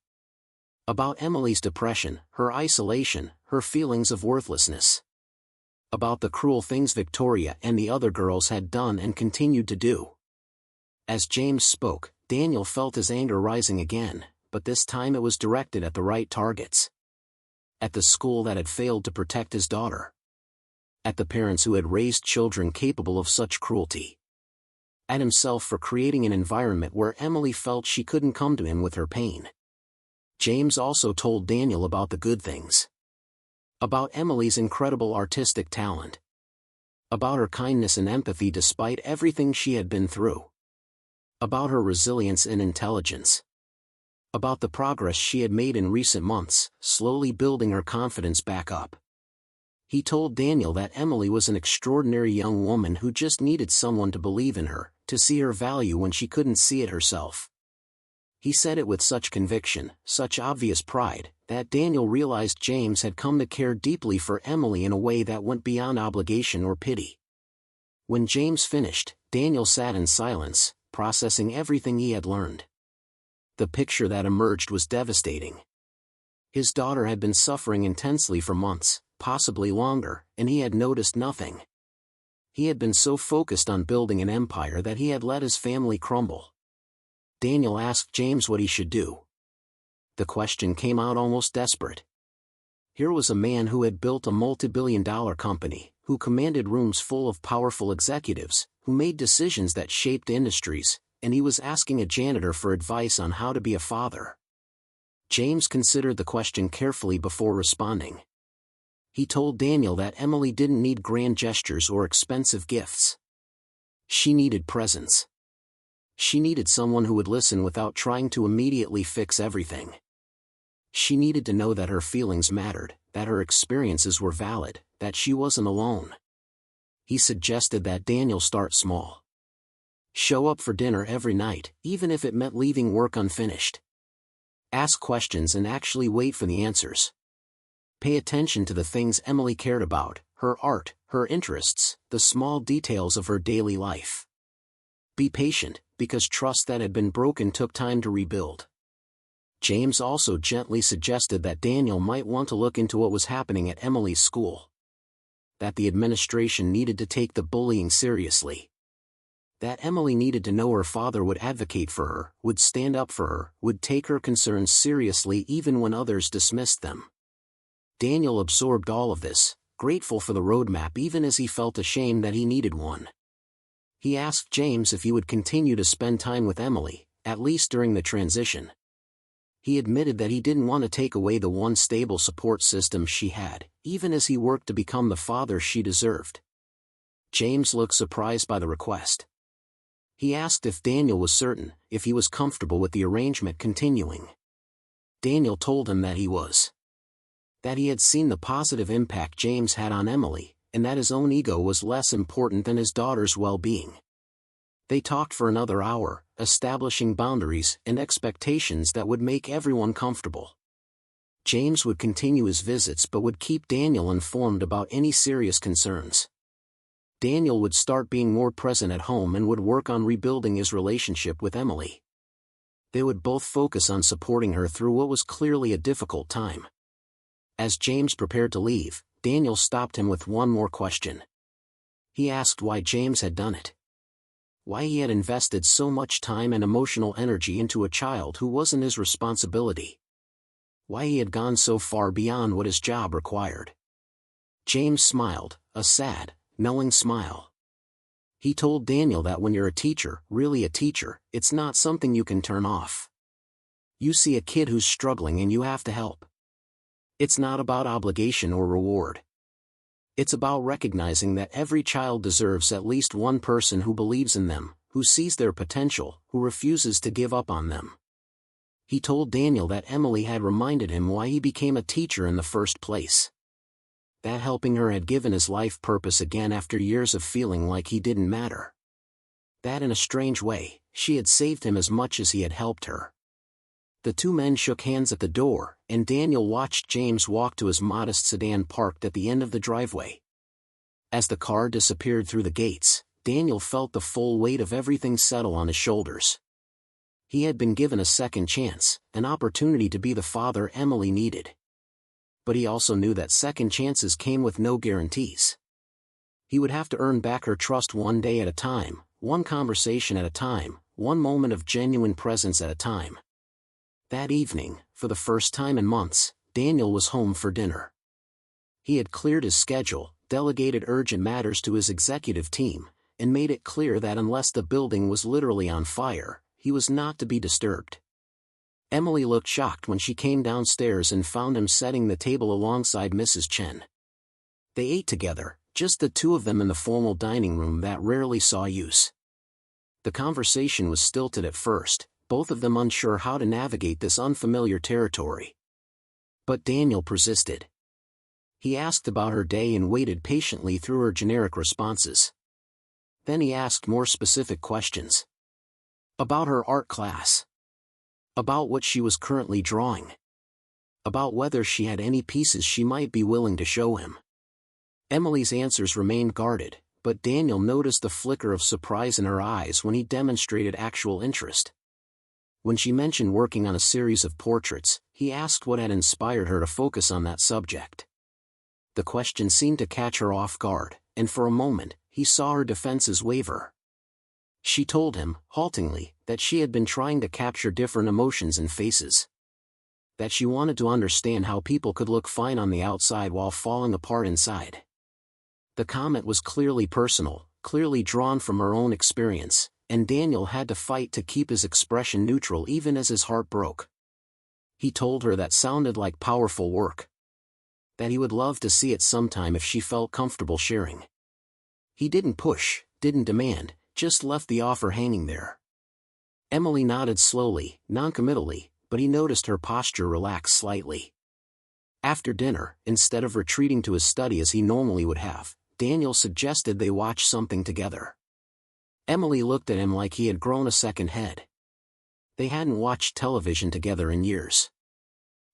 About Emily's depression, her isolation, her feelings of worthlessness. About the cruel things Victoria and the other girls had done and continued to do. As James spoke, Daniel felt his anger rising again, but this time it was directed at the right targets. At the school that had failed to protect his daughter. At the parents who had raised children capable of such cruelty. At himself for creating an environment where Emily felt she couldn't come to him with her pain. James also told Daniel about the good things. About Emily's incredible artistic talent. About her kindness and empathy despite everything she had been through. About her resilience and intelligence. About the progress she had made in recent months, slowly building her confidence back up. He told Daniel that Emily was an extraordinary young woman who just needed someone to believe in her, to see her value when she couldn't see it herself. He said it with such conviction, such obvious pride, that Daniel realized James had come to care deeply for Emily in a way that went beyond obligation or pity. When James finished, Daniel sat in silence, processing everything he had learned. The picture that emerged was devastating. His daughter had been suffering intensely for months, possibly longer, and he had noticed nothing. He had been so focused on building an empire that he had let his family crumble. Daniel asked James what he should do. The question came out almost desperate. Here was a man who had built a multi-billion-dollar company, who commanded rooms full of powerful executives, who made decisions that shaped industries, and he was asking a janitor for advice on how to be a father. James considered the question carefully before responding. He told Daniel that Emily didn't need grand gestures or expensive gifts. She needed presence. She needed someone who would listen without trying to immediately fix everything. She needed to know that her feelings mattered, that her experiences were valid, that she wasn't alone. He suggested that Daniel start small. Show up for dinner every night, even if it meant leaving work unfinished. Ask questions and actually wait for the answers. Pay attention to the things Emily cared about, her art, her interests, the small details of her daily life. Be patient, because trust that had been broken took time to rebuild. James also gently suggested that Daniel might want to look into what was happening at Emily's school. That the administration needed to take the bullying seriously. That Emily needed to know her father would advocate for her, would stand up for her, would take her concerns seriously even when others dismissed them. Daniel absorbed all of this, grateful for the roadmap even as he felt ashamed that he needed one. He asked James if he would continue to spend time with Emily, at least during the transition. He admitted that he didn't want to take away the one stable support system she had, even as he worked to become the father she deserved. James looked surprised by the request. He asked if Daniel was certain, if he was comfortable with the arrangement continuing. Daniel told him that he was. That he had seen the positive impact James had on Emily, and that his own ego was less important than his daughter's well-being. They talked for another hour, establishing boundaries and expectations that would make everyone comfortable. James would continue his visits but would keep Daniel informed about any serious concerns. Daniel would start being more present at home and would work on rebuilding his relationship with Emily. They would both focus on supporting her through what was clearly a difficult time. As James prepared to leave, Daniel stopped him with one more question. He asked why James had done it. Why he had invested so much time and emotional energy into a child who wasn't his responsibility. Why he had gone so far beyond what his job required. James smiled, a sad, knowing smile. He told Daniel that when you're a teacher, really a teacher, it's not something you can turn off. You see a kid who's struggling and you have to help. It's not about obligation or reward. It's about recognizing that every child deserves at least one person who believes in them, who sees their potential, who refuses to give up on them. He told Daniel that Emily had reminded him why he became a teacher in the first place. That helping her had given his life purpose again after years of feeling like he didn't matter. That in a strange way, she had saved him as much as he had helped her. The two men shook hands at the door, and Daniel watched James walk to his modest sedan parked at the end of the driveway. As the car disappeared through the gates, Daniel felt the full weight of everything settle on his shoulders. He had been given a second chance, an opportunity to be the father Emily needed. But he also knew that second chances came with no guarantees. He would have to earn back her trust one day at a time, one conversation at a time, one moment of genuine presence at a time. That evening, for the first time in months, Daniel was home for dinner. He had cleared his schedule, delegated urgent matters to his executive team, and made it clear that unless the building was literally on fire, he was not to be disturbed. Emily looked shocked when she came downstairs and found him setting the table alongside Mrs. Chen. They ate together, just the two of them in the formal dining room that rarely saw use. The conversation was stilted at first, both of them unsure how to navigate this unfamiliar territory. But Daniel persisted. He asked about her day and waited patiently through her generic responses. Then he asked more specific questions. About her art class. About what she was currently drawing. About whether she had any pieces she might be willing to show him. Emily's answers remained guarded, but Daniel noticed the flicker of surprise in her eyes when he demonstrated actual interest. When she mentioned working on a series of portraits, he asked what had inspired her to focus on that subject. The question seemed to catch her off guard, and for a moment, he saw her defenses waver. She told him, haltingly, that she had been trying to capture different emotions and faces. That she wanted to understand how people could look fine on the outside while falling apart inside. The comment was clearly personal, clearly drawn from her own experience, and Daniel had to fight to keep his expression neutral even as his heart broke. He told her that sounded like powerful work. That he would love to see it sometime if she felt comfortable sharing. He didn't push, didn't demand, just left the offer hanging there. Emily nodded slowly, noncommittally, but he noticed her posture relax slightly. After dinner, instead of retreating to his study as he normally would have, Daniel suggested they watch something together. Emily looked at him like he had grown a second head. They hadn't watched television together in years.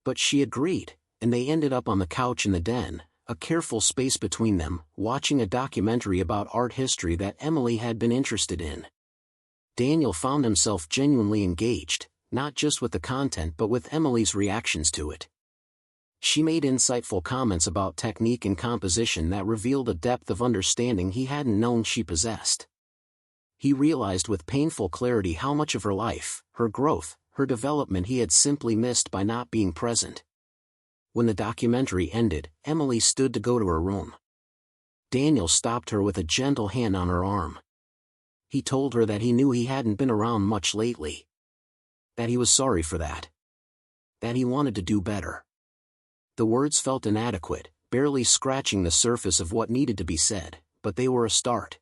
But she agreed, and they ended up on the couch in the den, a careful space between them, watching a documentary about art history that Emily had been interested in. Daniel found himself genuinely engaged, not just with the content but with Emily's reactions to it. She made insightful comments about technique and composition that revealed a depth of understanding he hadn't known she possessed. He realized with painful clarity how much of her life, her growth, her development he had simply missed by not being present. When the documentary ended, Emily stood to go to her room. Daniel stopped her with a gentle hand on her arm. He told her that he knew he hadn't been around much lately. That he was sorry for that. That he wanted to do better. The words felt inadequate, barely scratching the surface of what needed to be said, but they were a start.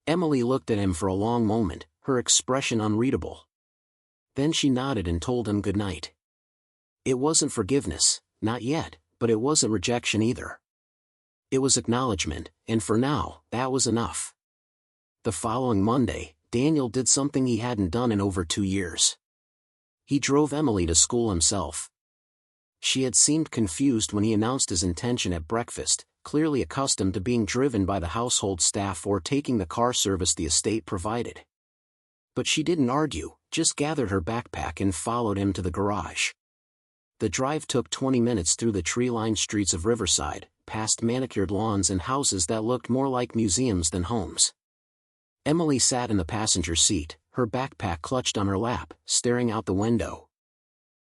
Emily looked at him for a long moment, her expression unreadable. Then she nodded and told him good night. It wasn't forgiveness, not yet, but it wasn't rejection either. It was acknowledgement, and for now, that was enough. The following Monday, Daniel did something he hadn't done in over 2 years. He drove Emily to school himself. She had seemed confused when he announced his intention at breakfast, clearly accustomed to being driven by the household staff or taking the car service the estate provided. But she didn't argue, just gathered her backpack and followed him to the garage. The drive took 20 minutes through the tree-lined streets of Riverside, past manicured lawns and houses that looked more like museums than homes. Emily sat in the passenger seat, her backpack clutched on her lap, staring out the window.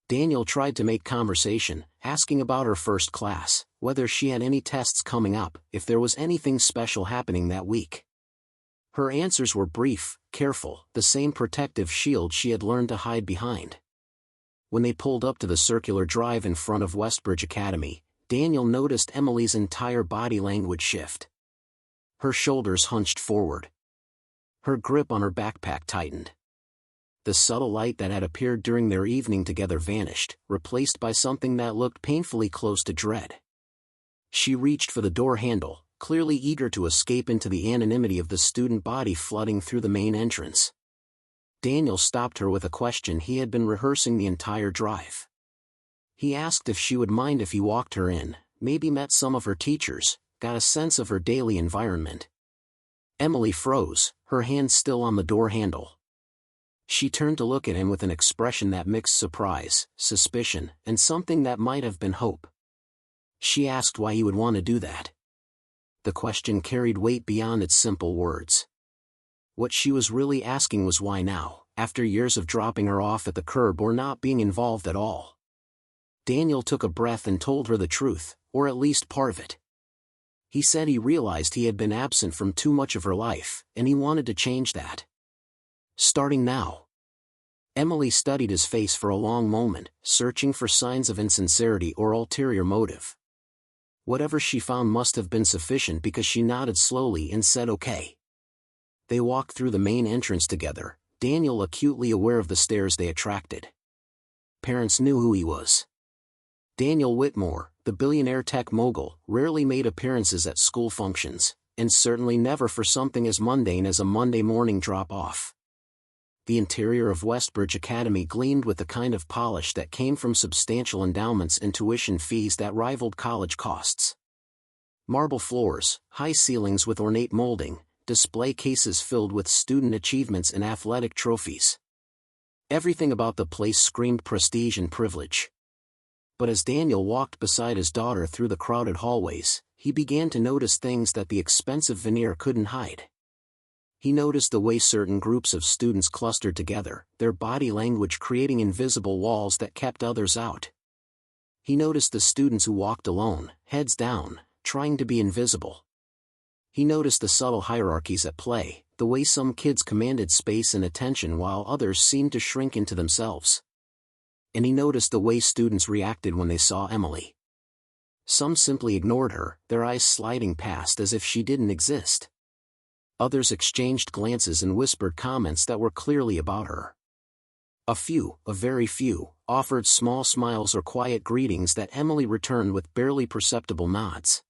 Daniel tried to make conversation, asking about her first class, whether she had any tests coming up, if there was anything special happening that week. Her answers were brief, careful, the same protective shield she had learned to hide behind. When they pulled up to the circular drive in front of Westbridge Academy, Daniel noticed Emily's entire body language shift. Her shoulders hunched forward. Her grip on her backpack tightened. The subtle light that had appeared during their evening together vanished, replaced by something that looked painfully close to dread. She reached for the door handle, clearly eager to escape into the anonymity of the student body flooding through the main entrance. Daniel stopped her with a question he had been rehearsing the entire drive. He asked if she would mind if he walked her in, maybe met some of her teachers, got a sense of her daily environment. Emily froze, her hand still on the door handle. She turned to look at him with an expression that mixed surprise, suspicion, and something that might have been hope. She asked why he would want to do that. The question carried weight beyond its simple words. What she was really asking was why now, after years of dropping her off at the curb or not being involved at all. Daniel took a breath and told her the truth, or at least part of it. He said he realized he had been absent from too much of her life, and he wanted to change that. Starting now. Emily studied his face for a long moment, searching for signs of insincerity or ulterior motive. Whatever she found must have been sufficient because she nodded slowly and said okay. They walked through the main entrance together, Daniel acutely aware of the stares they attracted. Parents knew who he was. Daniel Whitmore, the billionaire tech mogul, rarely made appearances at school functions, and certainly never for something as mundane as a Monday morning drop-off. The interior of Westbridge Academy gleamed with the kind of polish that came from substantial endowments and tuition fees that rivaled college costs. Marble floors, high ceilings with ornate molding, display cases filled with student achievements and athletic trophies. Everything about the place screamed prestige and privilege. But as Daniel walked beside his daughter through the crowded hallways, he began to notice things that the expensive veneer couldn't hide. He noticed the way certain groups of students clustered together, their body language creating invisible walls that kept others out. He noticed the students who walked alone, heads down, trying to be invisible. He noticed the subtle hierarchies at play, the way some kids commanded space and attention while others seemed to shrink into themselves. And he noticed the way students reacted when they saw Emily. Some simply ignored her, their eyes sliding past as if she didn't exist. Others exchanged glances and whispered comments that were clearly about her. A few, a very few, offered small smiles or quiet greetings that Emily returned with barely perceptible nods.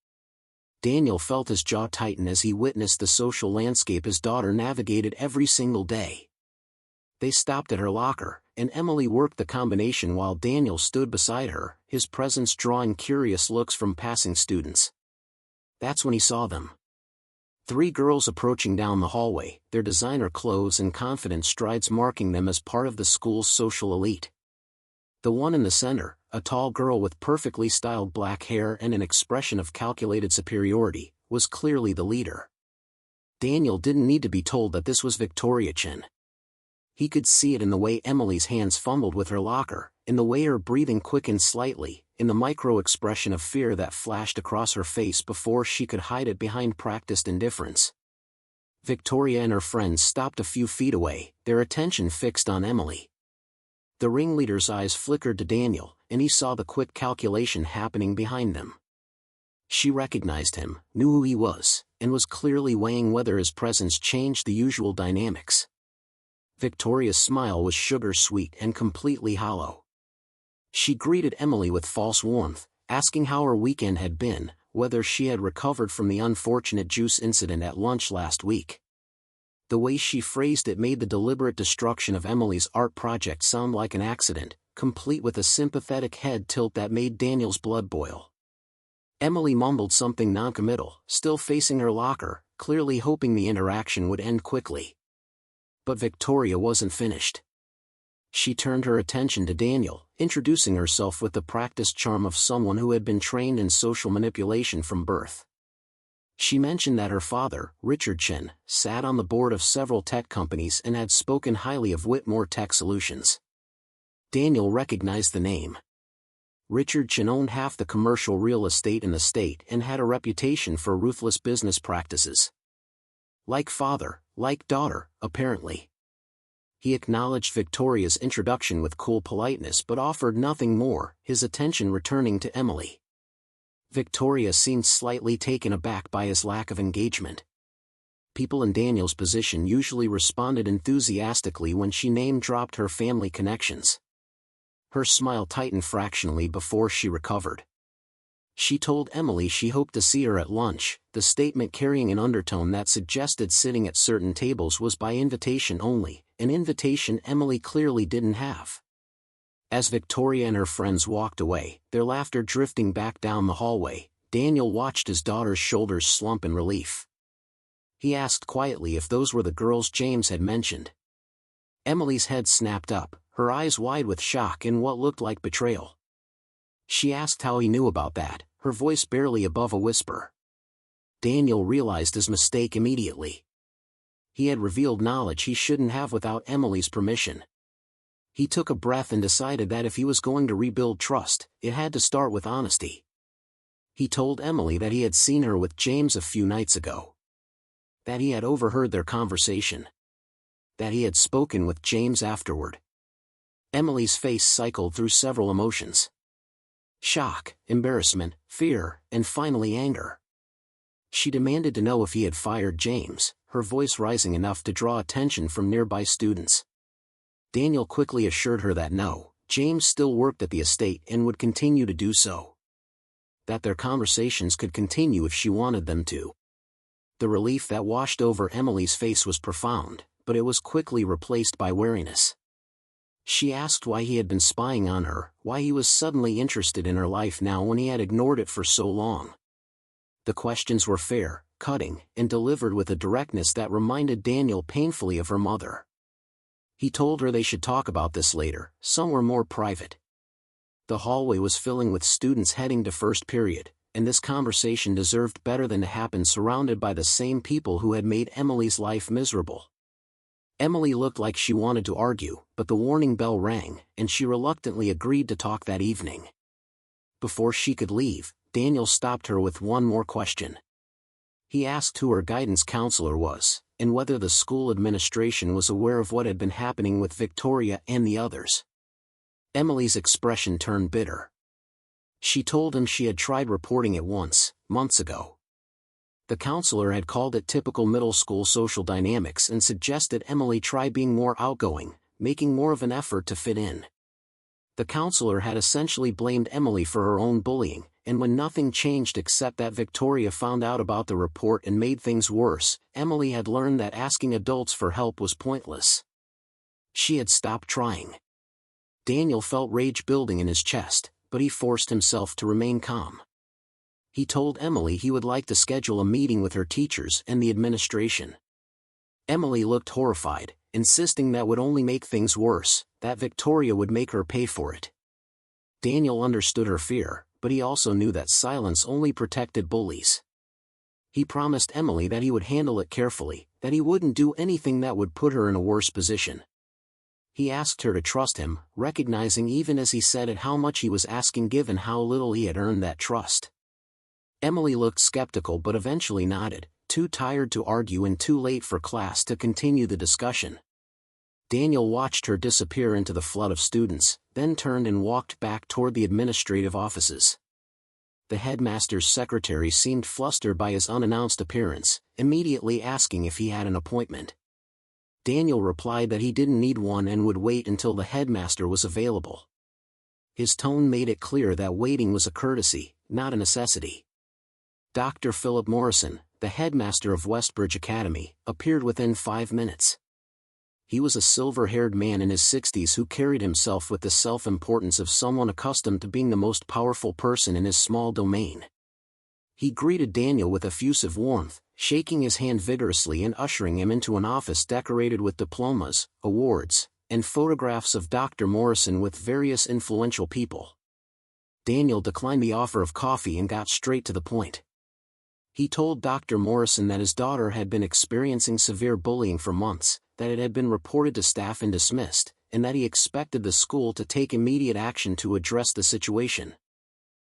Daniel felt his jaw tighten as he witnessed the social landscape his daughter navigated every single day. They stopped at her locker, and Emily worked the combination while Daniel stood beside her, his presence drawing curious looks from passing students. That's when he saw them. 3 girls approaching down the hallway, their designer clothes and confident strides marking them as part of the school's social elite. The one in the center, a tall girl with perfectly styled black hair and an expression of calculated superiority, was clearly the leader. Daniel didn't need to be told that this was Victoria Chin. He could see it in the way Emily's hands fumbled with her locker, in the way her breathing quickened slightly, in the micro-expression of fear that flashed across her face before she could hide it behind practiced indifference. Victoria and her friends stopped a few feet away, their attention fixed on Emily. The ringleader's eyes flickered to Daniel, and he saw the quick calculation happening behind them. She recognized him, knew who he was, and was clearly weighing whether his presence changed the usual dynamics. Victoria's smile was sugar-sweet and completely hollow. She greeted Emily with false warmth, asking how her weekend had been, whether she had recovered from the unfortunate juice incident at lunch last week. The way she phrased it made the deliberate destruction of Emily's art project sound like an accident, complete with a sympathetic head tilt that made Daniel's blood boil. Emily mumbled something noncommittal, still facing her locker, clearly hoping the interaction would end quickly. But Victoria wasn't finished. She turned her attention to Daniel, introducing herself with the practiced charm of someone who had been trained in social manipulation from birth. She mentioned that her father, Richard Chen, sat on the board of several tech companies and had spoken highly of Whitmore Tech Solutions. Daniel recognized the name. Richard Chen owned half the commercial real estate in the state and had a reputation for ruthless business practices. Like father, like daughter, apparently. He acknowledged Victoria's introduction with cool politeness but offered nothing more, his attention returning to Emily. Victoria seemed slightly taken aback by his lack of engagement. People in Daniel's position usually responded enthusiastically when she name-dropped her family connections. Her smile tightened fractionally before she recovered. She told Emily she hoped to see her at lunch, the statement carrying an undertone that suggested sitting at certain tables was by invitation only, an invitation Emily clearly didn't have. As Victoria and her friends walked away, their laughter drifting back down the hallway, Daniel watched his daughter's shoulders slump in relief. He asked quietly if those were the girls James had mentioned. Emily's head snapped up, her eyes wide with shock and what looked like betrayal. She asked how he knew about that, her voice barely above a whisper. Daniel realized his mistake immediately. He had revealed knowledge he shouldn't have without Emily's permission. He took a breath and decided that if he was going to rebuild trust, it had to start with honesty. He told Emily that he had seen her with James a few nights ago. That he had overheard their conversation. That he had spoken with James afterward. Emily's face cycled through several emotions. Shock, embarrassment, fear, and finally anger. She demanded to know if he had fired James, her voice rising enough to draw attention from nearby students. Daniel quickly assured her that no, James still worked at the estate and would continue to do so. That their conversations could continue if she wanted them to. The relief that washed over Emily's face was profound, but it was quickly replaced by wariness. She asked why he had been spying on her, why he was suddenly interested in her life now when he had ignored it for so long. The questions were fair, cutting, and delivered with a directness that reminded Daniel painfully of her mother. He told her they should talk about this later, somewhere more private. The hallway was filling with students heading to first period, and this conversation deserved better than to happen surrounded by the same people who had made Emily's life miserable. Emily looked like she wanted to argue, but the warning bell rang, and she reluctantly agreed to talk that evening. Before she could leave, Daniel stopped her with one more question. He asked who her guidance counselor was, and whether the school administration was aware of what had been happening with Victoria and the others. Emily's expression turned bitter. She told him she had tried reporting it once, months ago. The counselor had called it typical middle school social dynamics and suggested Emily try being more outgoing, making more of an effort to fit in. The counselor had essentially blamed Emily for her own bullying, and when nothing changed except that Victoria found out about the report and made things worse, Emily had learned that asking adults for help was pointless. She had stopped trying. Daniel felt rage building in his chest, but he forced himself to remain calm. He told Emily he would like to schedule a meeting with her teachers and the administration. Emily looked horrified, insisting that would only make things worse, that Victoria would make her pay for it. Daniel understood her fear, but he also knew that silence only protected bullies. He promised Emily that he would handle it carefully, that he wouldn't do anything that would put her in a worse position. He asked her to trust him, recognizing even as he said it how much he was asking given how little he had earned that trust. Emily looked skeptical but eventually nodded, too tired to argue and too late for class to continue the discussion. Daniel watched her disappear into the flood of students, then turned and walked back toward the administrative offices. The headmaster's secretary seemed flustered by his unannounced appearance, immediately asking if he had an appointment. Daniel replied that he didn't need one and would wait until the headmaster was available. His tone made it clear that waiting was a courtesy, not a necessity. Dr. Philip Morrison, the headmaster of Westbridge Academy, appeared within 5 minutes. He was a silver-haired man in his 60s who carried himself with the self-importance of someone accustomed to being the most powerful person in his small domain. He greeted Daniel with effusive warmth, shaking his hand vigorously and ushering him into an office decorated with diplomas, awards, and photographs of Dr. Morrison with various influential people. Daniel declined the offer of coffee and got straight to the point. He told Dr. Morrison that his daughter had been experiencing severe bullying for months, that it had been reported to staff and dismissed, and that he expected the school to take immediate action to address the situation.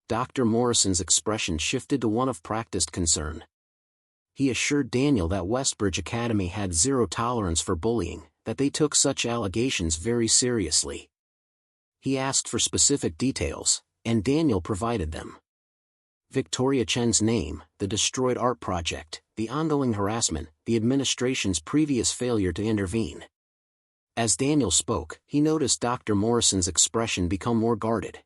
Dr. Morrison's expression shifted to one of practiced concern. He assured Daniel that Westbridge Academy had zero tolerance for bullying, that they took such allegations very seriously. He asked for specific details, and Daniel provided them. Victoria Chen's name, the destroyed art project, the ongoing harassment, the administration's previous failure to intervene. As Daniel spoke, he noticed Dr. Morrison's expression become more guarded.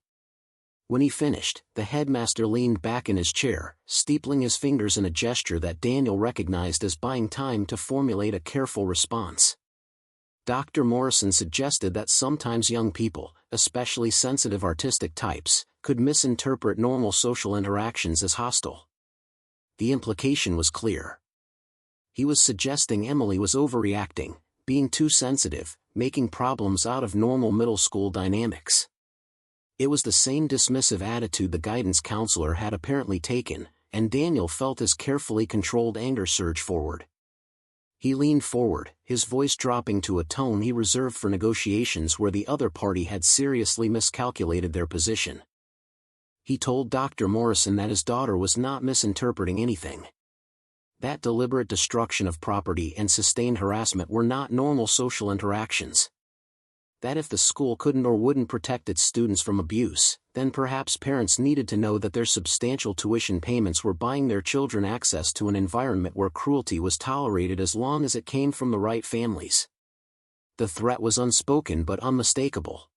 When he finished, the headmaster leaned back in his chair, steepling his fingers in a gesture that Daniel recognized as buying time to formulate a careful response. Dr. Morrison suggested that sometimes young people, especially sensitive artistic types, could misinterpret normal social interactions as hostile. The implication was clear. He was suggesting Emily was overreacting, being too sensitive, making problems out of normal middle school dynamics. It was the same dismissive attitude the guidance counselor had apparently taken, and Daniel felt his carefully controlled anger surge forward. He leaned forward, his voice dropping to a tone he reserved for negotiations where the other party had seriously miscalculated their position. He told Dr. Morrison that his daughter was not misinterpreting anything. That deliberate destruction of property and sustained harassment were not normal social interactions. That if the school couldn't or wouldn't protect its students from abuse, then perhaps parents needed to know that their substantial tuition payments were buying their children access to an environment where cruelty was tolerated as long as it came from the right families. The threat was unspoken but unmistakable.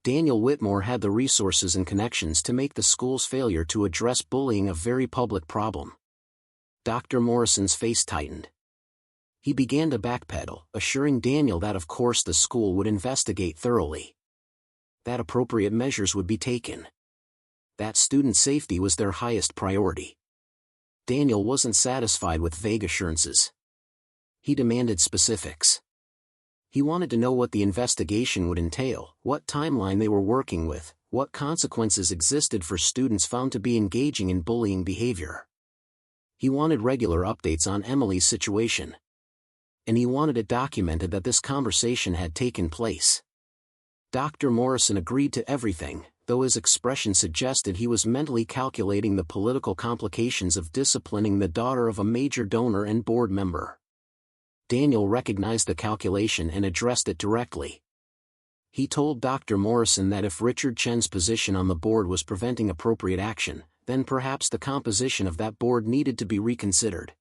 Daniel Whitmore had the resources and connections to make the school's failure to address bullying a very public problem. Dr. Morrison's face tightened. He began to backpedal, assuring Daniel that of course the school would investigate thoroughly. That appropriate measures would be taken. That student safety was their highest priority. Daniel wasn't satisfied with vague assurances. He demanded specifics. He wanted to know what the investigation would entail, what timeline they were working with, what consequences existed for students found to be engaging in bullying behavior. He wanted regular updates on Emily's situation. And he wanted it documented that this conversation had taken place. Dr. Morrison agreed to everything, though his expression suggested he was mentally calculating the political complications of disciplining the daughter of a major donor and board member. Daniel recognized the calculation and addressed it directly. He told Dr. Morrison that if Richard Chen's position on the board was preventing appropriate action, then perhaps the composition of that board needed to be reconsidered.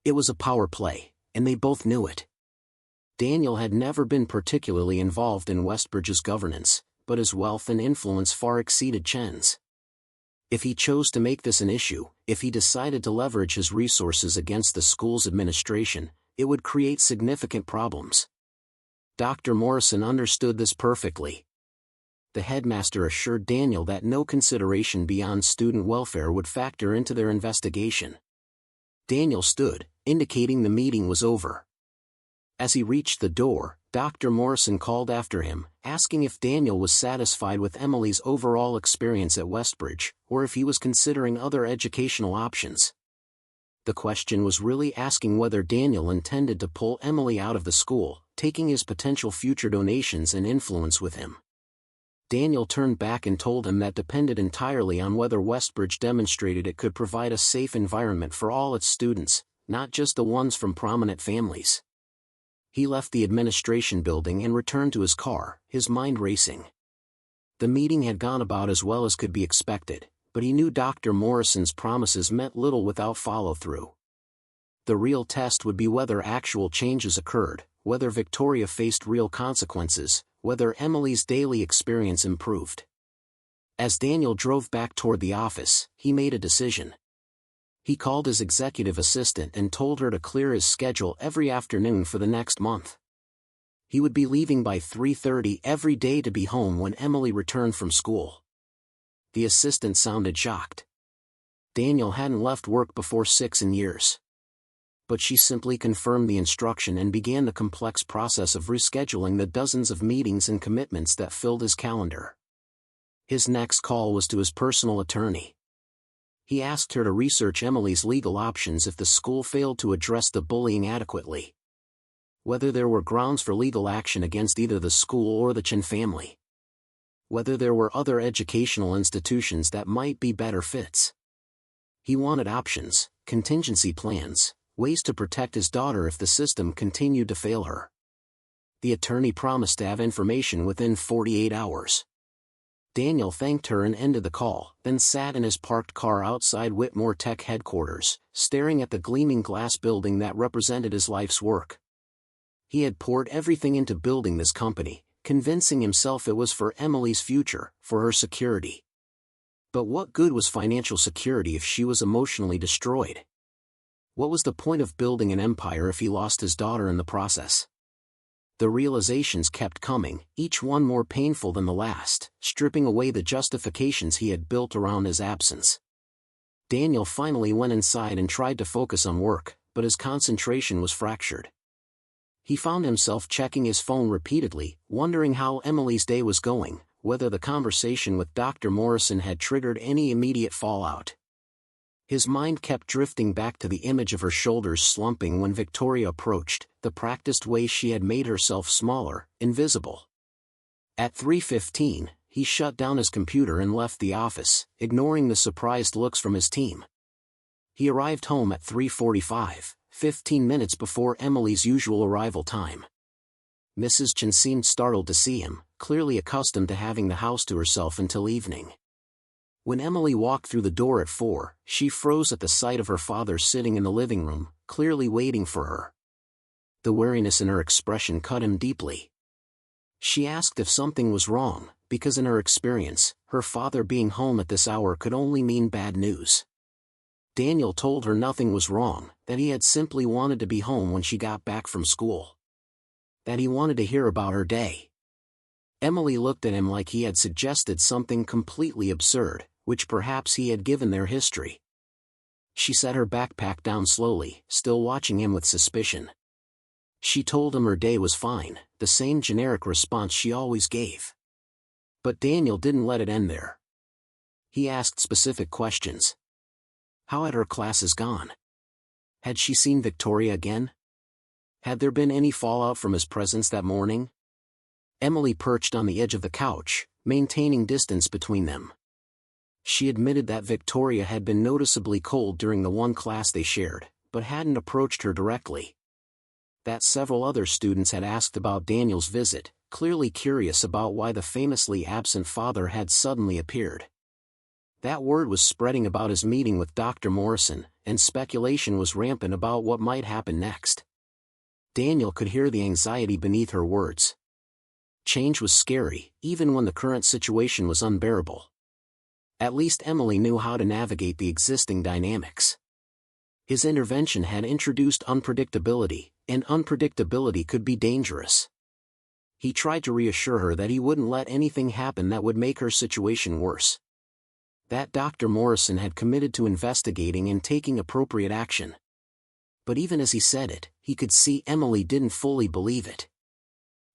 It was a power play, and they both knew it. Daniel had never been particularly involved in Westbridge's governance, but his wealth and influence far exceeded Chen's. If he chose to make this an issue, if he decided to leverage his resources against the school's administration, it would create significant problems. Dr. Morrison understood this perfectly. The headmaster assured Daniel that no consideration beyond student welfare would factor into their investigation. Daniel stood, indicating the meeting was over. As he reached the door, Dr. Morrison called after him, asking if Daniel was satisfied with Emily's overall experience at Westbridge, or if he was considering other educational options. The question was really asking whether Daniel intended to pull Emily out of the school, taking his potential future donations and influence with him. Daniel turned back and told him that depended entirely on whether Westbridge demonstrated it could provide a safe environment for all its students, not just the ones from prominent families. He left the administration building and returned to his car, his mind racing. The meeting had gone about as well as could be expected, but he knew Dr. Morrison's promises meant little without follow-through. The real test would be whether actual changes occurred, whether Victoria faced real consequences, whether Emily's daily experience improved. As Daniel drove back toward the office, he made a decision. He called his executive assistant and told her to clear his schedule every afternoon for the next month. He would be leaving by 3:30 every day to be home when Emily returned from school. The assistant sounded shocked. Daniel hadn't left work before 6 in years. But she simply confirmed the instruction and began the complex process of rescheduling the dozens of meetings and commitments that filled his calendar. His next call was to his personal attorney. He asked her to research Emily's legal options if the school failed to address the bullying adequately. Whether there were grounds for legal action against either the school or the Chen family. Whether there were other educational institutions that might be better fits. He wanted options, contingency plans, ways to protect his daughter if the system continued to fail her. The attorney promised to have information within 48 hours. Daniel thanked her and ended the call, then sat in his parked car outside Whitmore Tech headquarters, staring at the gleaming glass building that represented his life's work. He had poured everything into building this company, convincing himself it was for Emily's future, for her security. But what good was financial security if she was emotionally destroyed? What was the point of building an empire if he lost his daughter in the process? The realizations kept coming, each one more painful than the last, stripping away the justifications he had built around his absence. Daniel finally went inside and tried to focus on work, but his concentration was fractured. He found himself checking his phone repeatedly, wondering how Emily's day was going, whether the conversation with Dr. Morrison had triggered any immediate fallout. His mind kept drifting back to the image of her shoulders slumping when Victoria approached, the practiced way she had made herself smaller, invisible. At 3:15, he shut down his computer and left the office, ignoring the surprised looks from his team. He arrived home at 3:45, 15 minutes before Emily's usual arrival time. Mrs. Chen seemed startled to see him, clearly accustomed to having the house to herself until evening. When Emily walked through the door at 4, she froze at the sight of her father sitting in the living room, clearly waiting for her. The wariness in her expression cut him deeply. She asked if something was wrong, because in her experience, her father being home at this hour could only mean bad news. Daniel told her nothing was wrong, that he had simply wanted to be home when she got back from school. That he wanted to hear about her day. Emily looked at him like he had suggested something completely absurd, which perhaps he had given their history. She set her backpack down slowly, still watching him with suspicion. She told him her day was fine, the same generic response she always gave. But Daniel didn't let it end there. He asked specific questions. How had her classes gone? Had she seen Victoria again? Had there been any fallout from his presence that morning? Emily perched on the edge of the couch, maintaining distance between them. She admitted that Victoria had been noticeably cold during the one class they shared, but hadn't approached her directly. That several other students had asked about Daniel's visit, clearly curious about why the famously absent father had suddenly appeared. That word was spreading about his meeting with Dr. Morrison, and speculation was rampant about what might happen next. Daniel could hear the anxiety beneath her words. Change was scary, even when the current situation was unbearable. At least Emily knew how to navigate the existing dynamics. His intervention had introduced unpredictability, and unpredictability could be dangerous. He tried to reassure her that he wouldn't let anything happen that would make her situation worse. That Dr. Morrison had committed to investigating and taking appropriate action. But even as he said it, he could see Emily didn't fully believe it.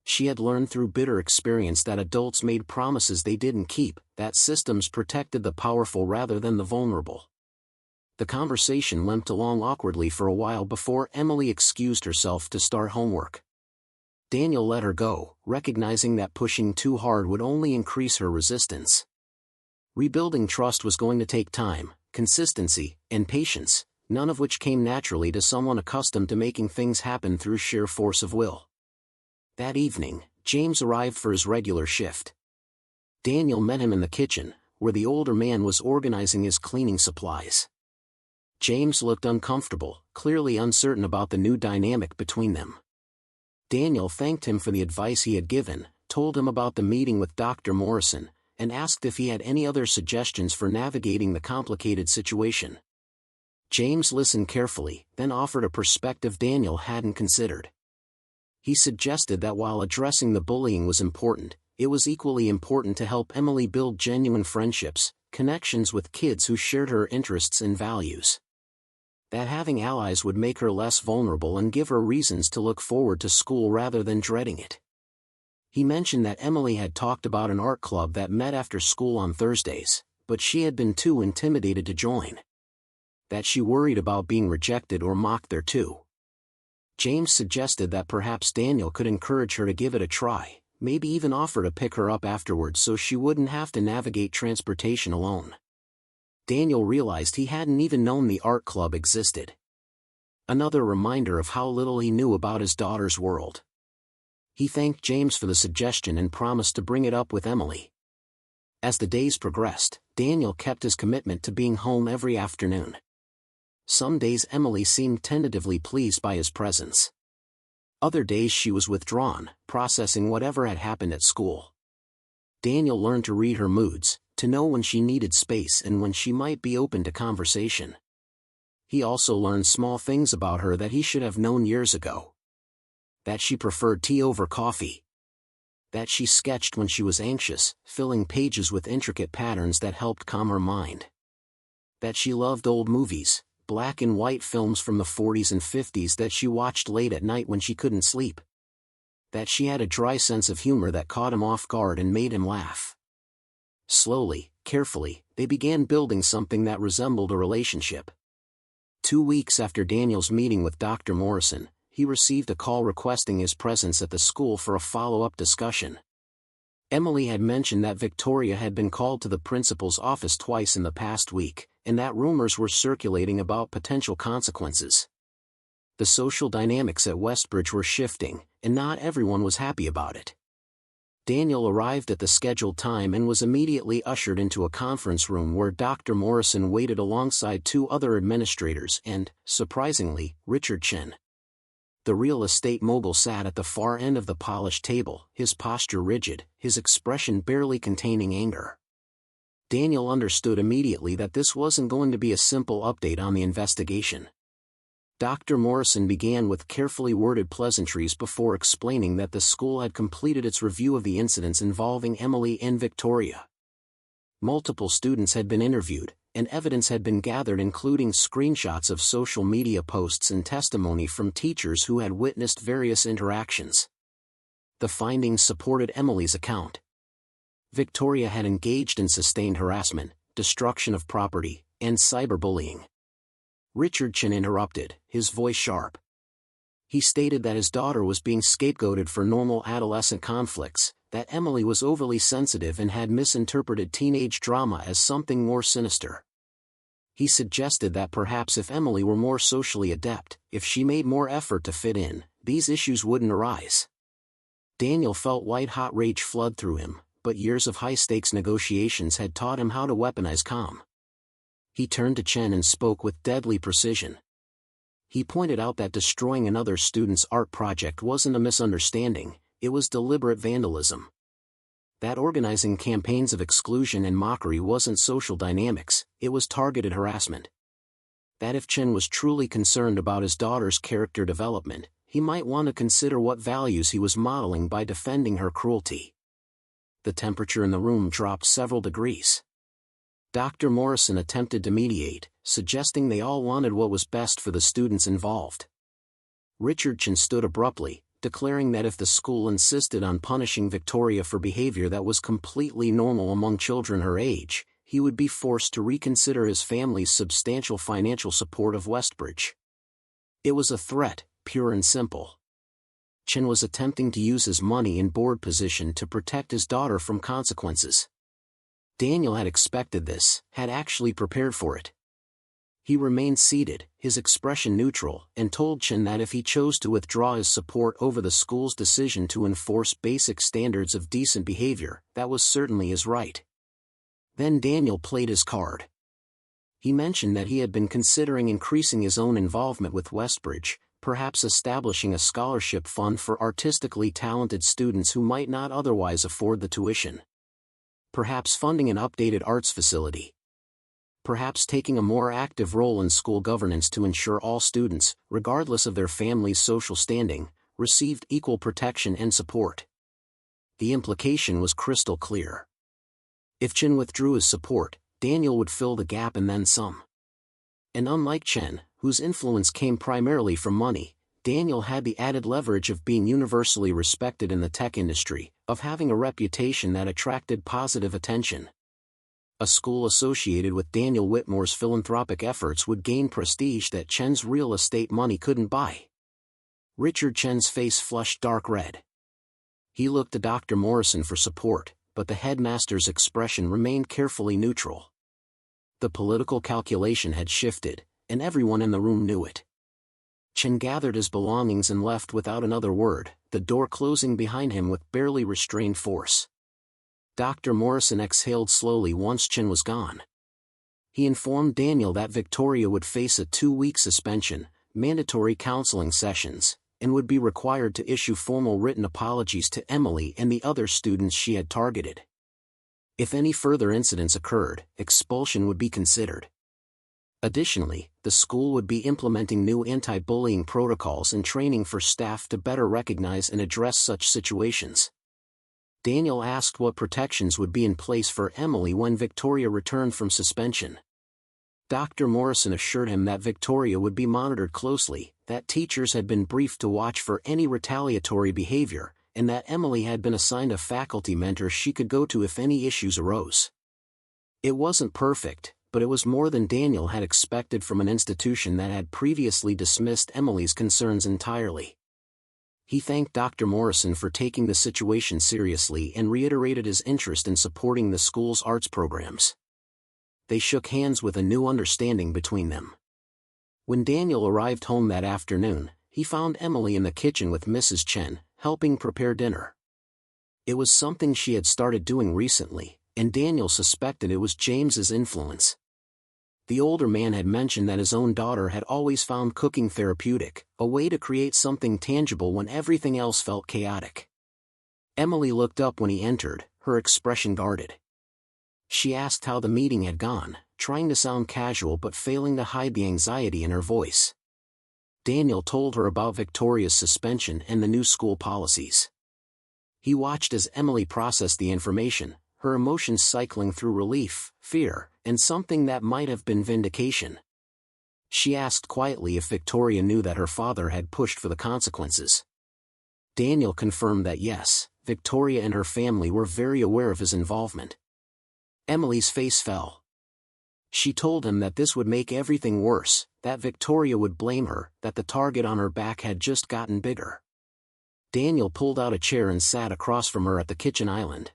She had learned through bitter experience that adults made promises they didn't keep, that systems protected the powerful rather than the vulnerable. The conversation limped along awkwardly for a while before Emily excused herself to start homework. Daniel let her go, recognizing that pushing too hard would only increase her resistance. Rebuilding trust was going to take time, consistency, and patience, none of which came naturally to someone accustomed to making things happen through sheer force of will. That evening, James arrived for his regular shift. Daniel met him in the kitchen, where the older man was organizing his cleaning supplies. James looked uncomfortable, clearly uncertain about the new dynamic between them. Daniel thanked him for the advice he had given, told him about the meeting with Dr. Morrison, and asked if he had any other suggestions for navigating the complicated situation. James listened carefully, then offered a perspective Daniel hadn't considered. He suggested that while addressing the bullying was important, it was equally important to help Emily build genuine friendships, connections with kids who shared her interests and values. That having allies would make her less vulnerable and give her reasons to look forward to school rather than dreading it. He mentioned that Emily had talked about an art club that met after school on Thursdays, but she had been too intimidated to join. That she worried about being rejected or mocked there too. James suggested that perhaps Daniel could encourage her to give it a try, maybe even offer to pick her up afterwards so she wouldn't have to navigate transportation alone. Daniel realized he hadn't even known the art club existed. Another reminder of how little he knew about his daughter's world. He thanked James for the suggestion and promised to bring it up with Emily. As the days progressed, Daniel kept his commitment to being home every afternoon. Some days Emily seemed tentatively pleased by his presence. Other days she was withdrawn, processing whatever had happened at school. Daniel learned to read her moods, to know when she needed space and when she might be open to conversation. He also learned small things about her that he should have known years ago. That she preferred tea over coffee. That she sketched when she was anxious, filling pages with intricate patterns that helped calm her mind. That she loved old movies, black and white films from the 40s and 50s that she watched late at night when she couldn't sleep. That she had a dry sense of humor that caught him off guard and made him laugh. Slowly, carefully, they began building something that resembled a relationship. 2 weeks after Daniel's meeting with Dr. Morrison, he received a call requesting his presence at the school for a follow-up discussion. Emily had mentioned that Victoria had been called to the principal's office twice in the past week, and that rumors were circulating about potential consequences. The social dynamics at Westbridge were shifting, and not everyone was happy about it. Daniel arrived at the scheduled time and was immediately ushered into a conference room where Dr. Morrison waited alongside 2 other administrators and, surprisingly, Richard Chen. The real estate mogul sat at the far end of the polished table, his posture rigid, his expression barely containing anger. Daniel understood immediately that this wasn't going to be a simple update on the investigation. Dr. Morrison began with carefully worded pleasantries before explaining that the school had completed its review of the incidents involving Emily and Victoria. Multiple students had been interviewed, and evidence had been gathered including screenshots of social media posts and testimony from teachers who had witnessed various interactions. The findings supported Emily's account. Victoria had engaged in sustained harassment, destruction of property, and cyberbullying. Richard Chen interrupted, his voice sharp. He stated that his daughter was being scapegoated for normal adolescent conflicts, that Emily was overly sensitive and had misinterpreted teenage drama as something more sinister. He suggested that perhaps if Emily were more socially adept, if she made more effort to fit in, these issues wouldn't arise. Daniel felt white-hot rage flood through him, but years of high-stakes negotiations had taught him how to weaponize calm. He turned to Chen and spoke with deadly precision. He pointed out that destroying another student's art project wasn't a misunderstanding, it was deliberate vandalism. That organizing campaigns of exclusion and mockery wasn't social dynamics, it was targeted harassment. That if Chen was truly concerned about his daughter's character development, he might want to consider what values he was modeling by defending her cruelty. The temperature in the room dropped several degrees. Dr. Morrison attempted to mediate, suggesting they all wanted what was best for the students involved. Richard Chen stood abruptly, declaring that if the school insisted on punishing Victoria for behavior that was completely normal among children her age, he would be forced to reconsider his family's substantial financial support of Westbridge. It was a threat, pure and simple. Chen was attempting to use his money and board position to protect his daughter from consequences. Daniel had expected this, had actually prepared for it. He remained seated, his expression neutral, and told Chen that if he chose to withdraw his support over the school's decision to enforce basic standards of decent behavior, that was certainly his right. Then Daniel played his card. He mentioned that he had been considering increasing his own involvement with Westbridge, perhaps establishing a scholarship fund for artistically talented students who might not otherwise afford the tuition. Perhaps funding an updated arts facility. perhaps taking a more active role in school governance to ensure all students, regardless of their family's social standing, received equal protection and support. The implication was crystal clear. If Chen withdrew his support, Daniel would fill the gap and then some. And unlike Chen, whose influence came primarily from money, Daniel had the added leverage of being universally respected in the tech industry, of having a reputation that attracted positive attention. A school associated with Daniel Whitmore's philanthropic efforts would gain prestige that Chen's real estate money couldn't buy. Richard Chen's face flushed dark red. He looked to Dr. Morrison for support, but the headmaster's expression remained carefully neutral. The political calculation had shifted, and everyone in the room knew it. Chen gathered his belongings and left without another word, the door closing behind him with barely restrained force. Dr. Morrison exhaled slowly once Chen was gone. He informed Daniel that Victoria would face a 2-week suspension, mandatory counseling sessions, and would be required to issue formal written apologies to Emily and the other students she had targeted. If any further incidents occurred, expulsion would be considered. Additionally, the school would be implementing new anti-bullying protocols and training for staff to better recognize and address such situations. Daniel asked what protections would be in place for Emily when Victoria returned from suspension. Dr. Morrison assured him that Victoria would be monitored closely, that teachers had been briefed to watch for any retaliatory behavior, and that Emily had been assigned a faculty mentor she could go to if any issues arose. It wasn't perfect, but it was more than Daniel had expected from an institution that had previously dismissed Emily's concerns entirely. He thanked Dr. Morrison for taking the situation seriously and reiterated his interest in supporting the school's arts programs. They shook hands with a new understanding between them. When Daniel arrived home that afternoon, he found Emily in the kitchen with Mrs. Chen, helping prepare dinner. It was something she had started doing recently, and Daniel suspected it was James's influence. The older man had mentioned that his own daughter had always found cooking therapeutic, a way to create something tangible when everything else felt chaotic. Emily looked up when he entered, her expression guarded. She asked how the meeting had gone, trying to sound casual but failing to hide the anxiety in her voice. Daniel told her about Victoria's suspension and the new school policies. He watched as Emily processed the information, her emotions cycling through relief, fear, and something that might have been vindication. She asked quietly if Victoria knew that her father had pushed for the consequences. Daniel confirmed that yes, Victoria and her family were very aware of his involvement. Emily's face fell. She told him that this would make everything worse, that Victoria would blame her, that the target on her back had just gotten bigger. Daniel pulled out a chair and sat across from her at the kitchen island.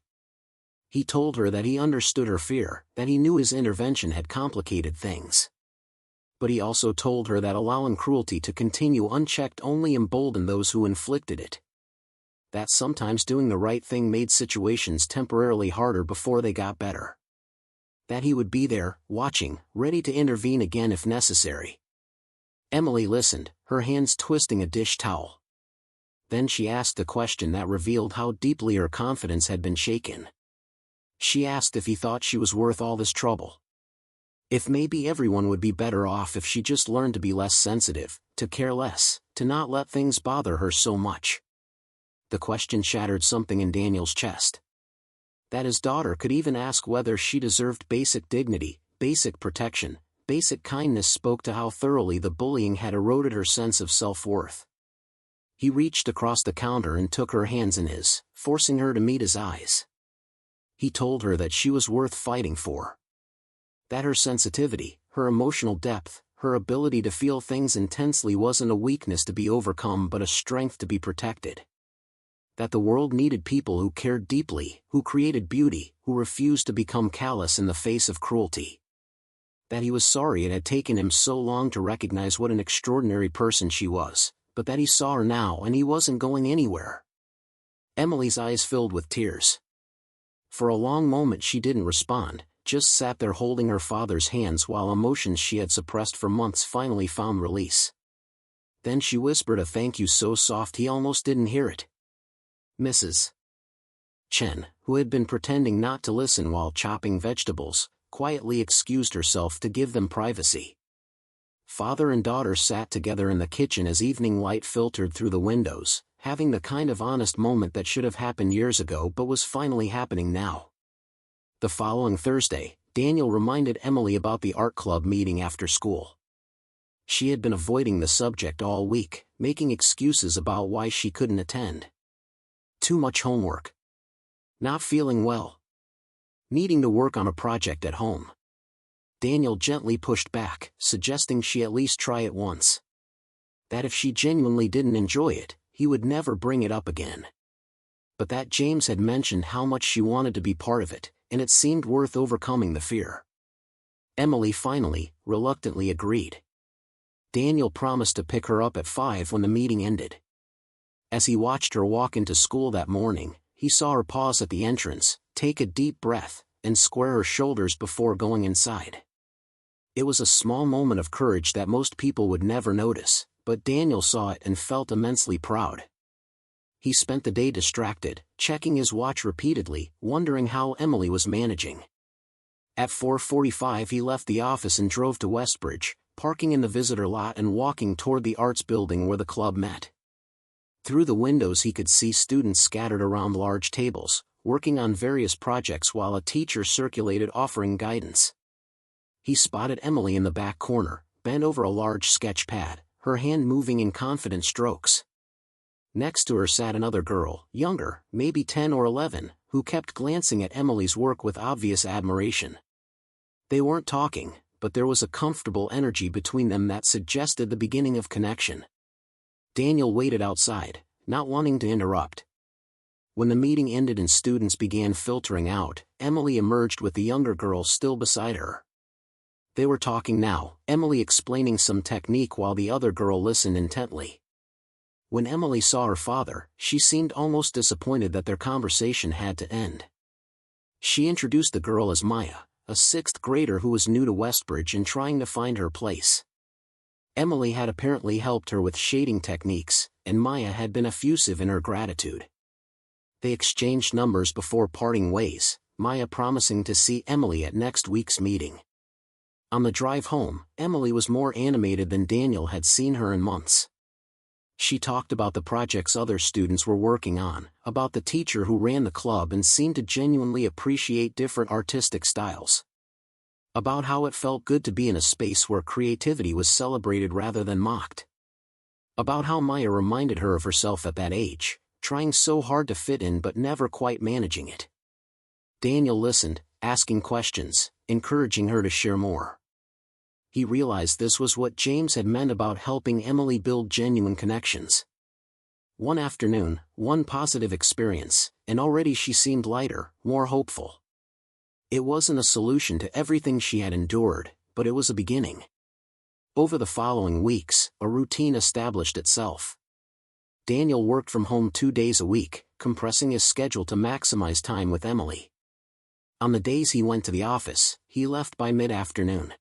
He told her that he understood her fear, that he knew his intervention had complicated things. But he also told her that allowing cruelty to continue unchecked only emboldened those who inflicted it. That sometimes doing the right thing made situations temporarily harder before they got better. That he would be there, watching, ready to intervene again if necessary. Emily listened, her hands twisting a dish towel. Then she asked a question that revealed how deeply her confidence had been shaken. She asked if he thought she was worth all this trouble. If maybe everyone would be better off if she just learned to be less sensitive, to care less, to not let things bother her so much. The question shattered something in Daniel's chest. That his daughter could even ask whether she deserved basic dignity, basic protection, basic kindness spoke to how thoroughly the bullying had eroded her sense of self-worth. He reached across the counter and took her hands in his, forcing her to meet his eyes. He told her that she was worth fighting for. That her sensitivity, her emotional depth, her ability to feel things intensely wasn't a weakness to be overcome but a strength to be protected. That the world needed people who cared deeply, who created beauty, who refused to become callous in the face of cruelty. That he was sorry it had taken him so long to recognize what an extraordinary person she was, but that he saw her now and he wasn't going anywhere. Emily's eyes filled with tears. For a long moment she didn't respond, just sat there holding her father's hands while emotions she had suppressed for months finally found release. Then she whispered a thank you so soft he almost didn't hear it. Mrs. Chen, who had been pretending not to listen while chopping vegetables, quietly excused herself to give them privacy. Father and daughter sat together in the kitchen as evening light filtered through the windows, having the kind of honest moment that should have happened years ago but was finally happening now. The following Thursday, Daniel reminded Emily about the art club meeting after school. She had been avoiding the subject all week, making excuses about why she couldn't attend. Too much homework. Not feeling well. Needing to work on a project at home. Daniel gently pushed back, suggesting she at least try it once. That if she genuinely didn't enjoy it, he would never bring it up again. But that James had mentioned how much she wanted to be part of it, and it seemed worth overcoming the fear. Emily finally, reluctantly agreed. Daniel promised to pick her up at 5 when the meeting ended. As he watched her walk into school that morning, he saw her pause at the entrance, take a deep breath, and square her shoulders before going inside. It was a small moment of courage that most people would never notice, but Daniel saw it and felt immensely proud. He spent the day distracted, checking his watch repeatedly, wondering how Emily was managing. At 4:45 he left the office and drove to Westbridge, parking in the visitor lot and walking toward the arts building where the club met. Through the windows he could see students scattered around large tables, working on various projects while a teacher circulated offering guidance. He spotted Emily in the back corner, bent over a large sketch pad, her hand moving in confident strokes. Next to her sat another girl, younger, maybe 10 or 11, who kept glancing at Emily's work with obvious admiration. They weren't talking, but there was a comfortable energy between them that suggested the beginning of connection. Daniel waited outside, not wanting to interrupt. When the meeting ended and students began filtering out, Emily emerged with the younger girl still beside her. They were talking now, Emily explaining some technique while the other girl listened intently. When Emily saw her father, she seemed almost disappointed that their conversation had to end. She introduced the girl as Maya, a sixth grader who was new to Westbridge and trying to find her place. Emily had apparently helped her with shading techniques, and Maya had been effusive in her gratitude. They exchanged numbers before parting ways, Maya promising to see Emily at next week's meeting. On the drive home, Emily was more animated than Daniel had seen her in months. She talked about the projects other students were working on, about the teacher who ran the club and seemed to genuinely appreciate different artistic styles. About how it felt good to be in a space where creativity was celebrated rather than mocked. About how Maya reminded her of herself at that age, trying so hard to fit in but never quite managing it. Daniel listened, asking questions, encouraging her to share more. He realized this was what James had meant about helping Emily build genuine connections. One afternoon, one positive experience, and already she seemed lighter, more hopeful. It wasn't a solution to everything she had endured, but it was a beginning. Over the following weeks, a routine established itself. Daniel worked from home 2 days a week, compressing his schedule to maximize time with Emily. On the days he went to the office, he left by mid-afternoon.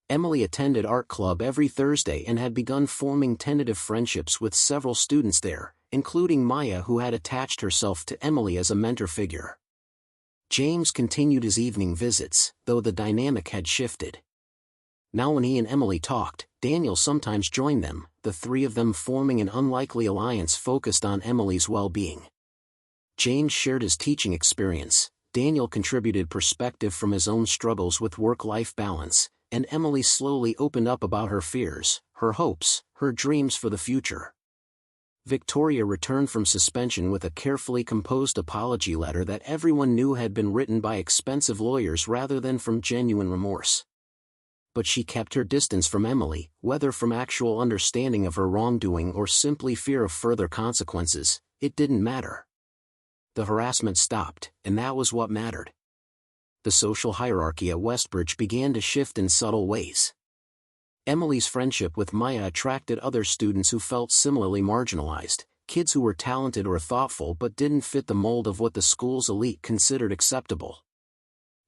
Emily attended art club every Thursday and had begun forming tentative friendships with several students there, including Maya, who had attached herself to Emily as a mentor figure. James continued his evening visits, though the dynamic had shifted. Now when he and Emily talked, Daniel sometimes joined them, the three of them forming an unlikely alliance focused on Emily's well-being. James shared his teaching experience, Daniel contributed perspective from his own struggles with work-life balance, and Emily slowly opened up about her fears, her hopes, her dreams for the future. Victoria returned from suspension with a carefully composed apology letter that everyone knew had been written by expensive lawyers rather than from genuine remorse. But she kept her distance from Emily, whether from actual understanding of her wrongdoing or simply fear of further consequences, it didn't matter. The harassment stopped, and that was what mattered. The social hierarchy at Westbridge began to shift in subtle ways. Emily's friendship with Maya attracted other students who felt similarly marginalized, kids who were talented or thoughtful but didn't fit the mold of what the school's elite considered acceptable.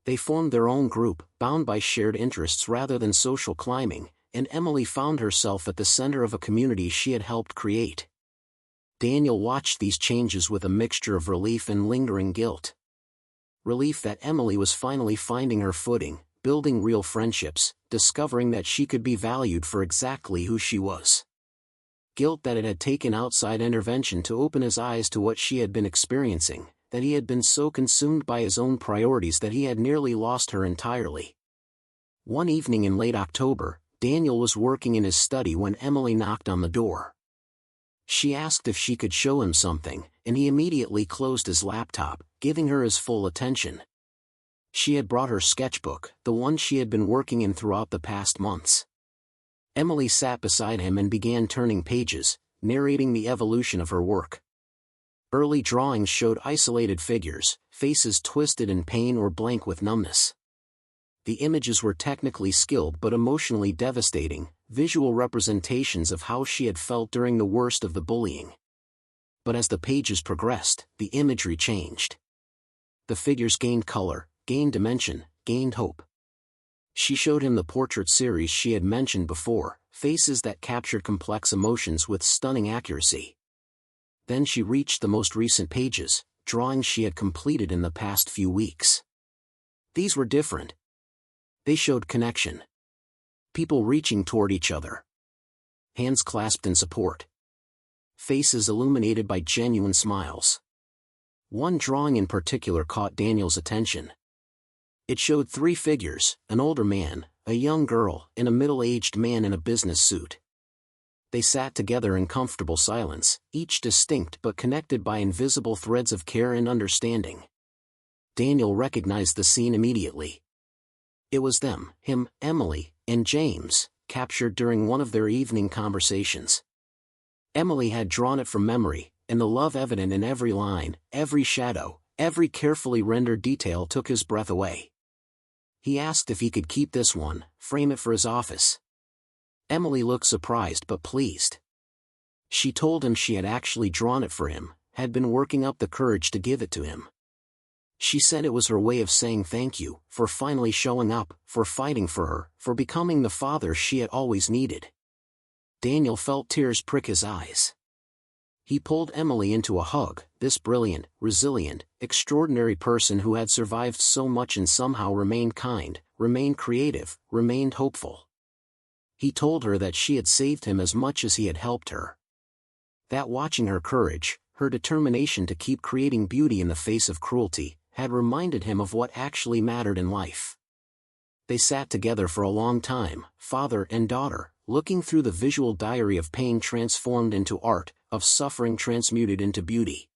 They formed their own group, bound by shared interests rather than social climbing, and Emily found herself at the center of a community she had helped create. Daniel watched these changes with a mixture of relief and lingering guilt. Relief that Emily was finally finding her footing, building real friendships, discovering that she could be valued for exactly who she was. Guilt that it had taken outside intervention to open his eyes to what she had been experiencing, that he had been so consumed by his own priorities that he had nearly lost her entirely. One evening in late October, Daniel was working in his study when Emily knocked on the door. She asked if she could show him something, and he immediately closed his laptop, giving her his full attention. She had brought her sketchbook, the one she had been working in throughout the past months. Emily sat beside him and began turning pages, narrating the evolution of her work. Early drawings showed isolated figures, faces twisted in pain or blank with numbness. The images were technically skilled but emotionally devastating, visual representations of how she had felt during the worst of the bullying. But as the pages progressed, the imagery changed. The figures gained color, gained dimension, gained hope. She showed him the portrait series she had mentioned before, faces that captured complex emotions with stunning accuracy. Then she reached the most recent pages, drawings she had completed in the past few weeks. These were different. They showed connection. People reaching toward each other. Hands clasped in support. Faces illuminated by genuine smiles. One drawing in particular caught Daniel's attention. It showed three figures, an older man, a young girl, and a middle-aged man in a business suit. They sat together in comfortable silence, each distinct but connected by invisible threads of care and understanding. Daniel recognized the scene immediately. It was them, him, Emily, and James, captured during one of their evening conversations. Emily had drawn it from memory, and the love evident in every line, every shadow, every carefully rendered detail took his breath away. He asked if he could keep this one, frame it for his office. Emily looked surprised but pleased. She told him she had actually drawn it for him, had been working up the courage to give it to him. She said it was her way of saying thank you, for finally showing up, for fighting for her, for becoming the father she had always needed. Daniel felt tears prick his eyes. He pulled Emily into a hug, this brilliant, resilient, extraordinary person who had survived so much and somehow remained kind, remained creative, remained hopeful. He told her that she had saved him as much as he had helped her. That watching her courage, her determination to keep creating beauty in the face of cruelty, had reminded him of what actually mattered in life. They sat together for a long time, father and daughter, looking through the visual diary of pain transformed into art, of suffering transmuted into beauty.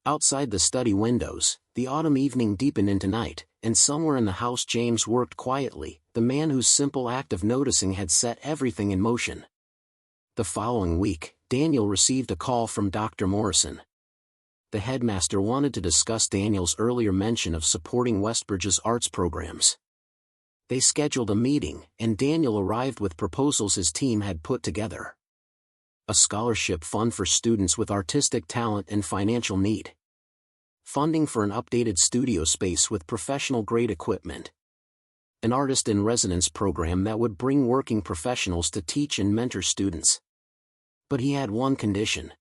Outside the study windows, the autumn evening deepened into night, and somewhere in the house James worked quietly, the man whose simple act of noticing had set everything in motion. The following week, Daniel received a call from Dr. Morrison. The headmaster wanted to discuss Daniel's earlier mention of supporting Westbridge's arts programs. They scheduled a meeting, and Daniel arrived with proposals his team had put together. A scholarship fund for students with artistic talent and financial need. Funding for an updated studio space with professional-grade equipment. An artist-in-residence program that would bring working professionals to teach and mentor students. But he had one condition.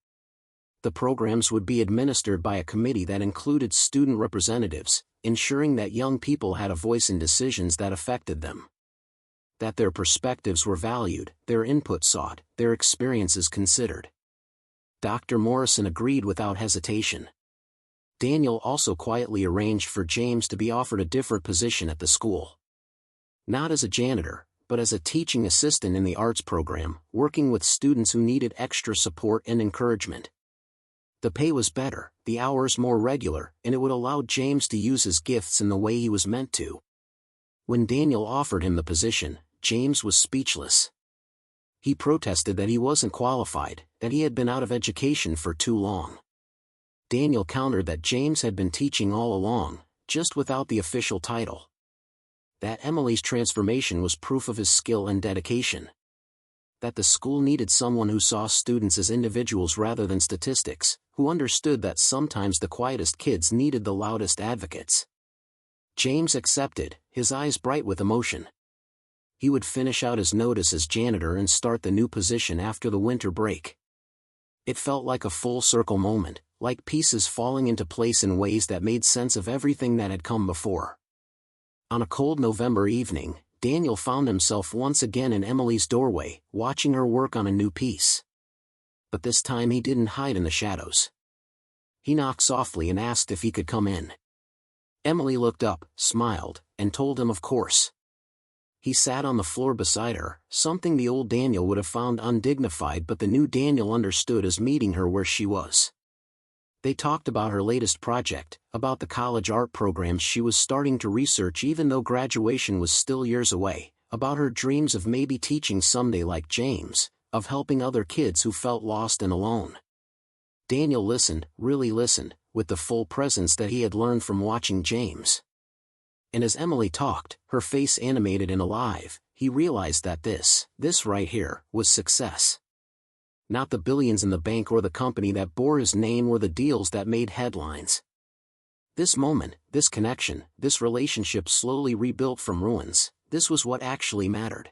The programs would be administered by a committee that included student representatives, ensuring that young people had a voice in decisions that affected them. That their perspectives were valued, their input sought, their experiences considered. Dr. Morrison agreed without hesitation. Daniel also quietly arranged for James to be offered a different position at the school. Not as a janitor, but as a teaching assistant in the arts program, working with students who needed extra support and encouragement. The pay was better, the hours more regular, and it would allow James to use his gifts in the way he was meant to. When Daniel offered him the position, James was speechless. He protested that he wasn't qualified, that he had been out of education for too long. Daniel countered that James had been teaching all along, just without the official title. That Emily's transformation was proof of his skill and dedication. That the school needed someone who saw students as individuals rather than statistics, who understood that sometimes the quietest kids needed the loudest advocates. James accepted, his eyes bright with emotion. He would finish out his notice as janitor and start the new position after the winter break. It felt like a full-circle moment, like pieces falling into place in ways that made sense of everything that had come before. On a cold November evening, Daniel found himself once again in Emily's doorway, watching her work on a new piece. But this time he didn't hide in the shadows. He knocked softly and asked if he could come in. Emily looked up, smiled, and told him of course. He sat on the floor beside her, something the old Daniel would have found undignified but the new Daniel understood as meeting her where she was. They talked about her latest project, about the college art programs she was starting to research even though graduation was still years away, about her dreams of maybe teaching someday like James, of helping other kids who felt lost and alone. Daniel listened, really listened, with the full presence that he had learned from watching James. And as Emily talked, her face animated and alive, he realized that this right here, was success. Not the billions in the bank or the company that bore his name or the deals that made headlines. This moment, this connection, this relationship slowly rebuilt from ruins, this was what actually mattered.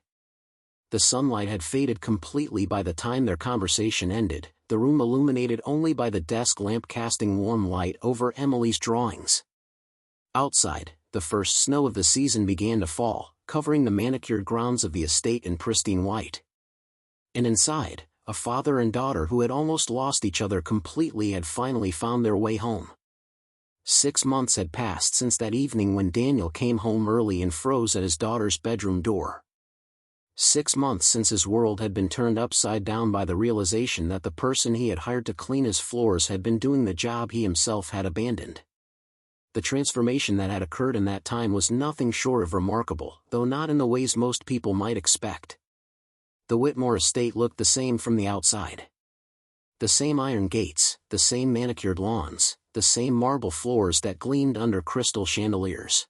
The sunlight had faded completely by the time their conversation ended, the room illuminated only by the desk lamp casting warm light over Emily's drawings. Outside, the first snow of the season began to fall, covering the manicured grounds of the estate in pristine white. And inside, a father and daughter who had almost lost each other completely had finally found their way home. 6 months had passed since that evening when Daniel came home early and froze at his daughter's bedroom door. 6 months since his world had been turned upside down by the realization that the person he had hired to clean his floors had been doing the job he himself had abandoned. The transformation that had occurred in that time was nothing short of remarkable, though not in the ways most people might expect. The Whitmore estate looked the same from the outside. The same iron gates, the same manicured lawns, the same marble floors that gleamed under crystal chandeliers.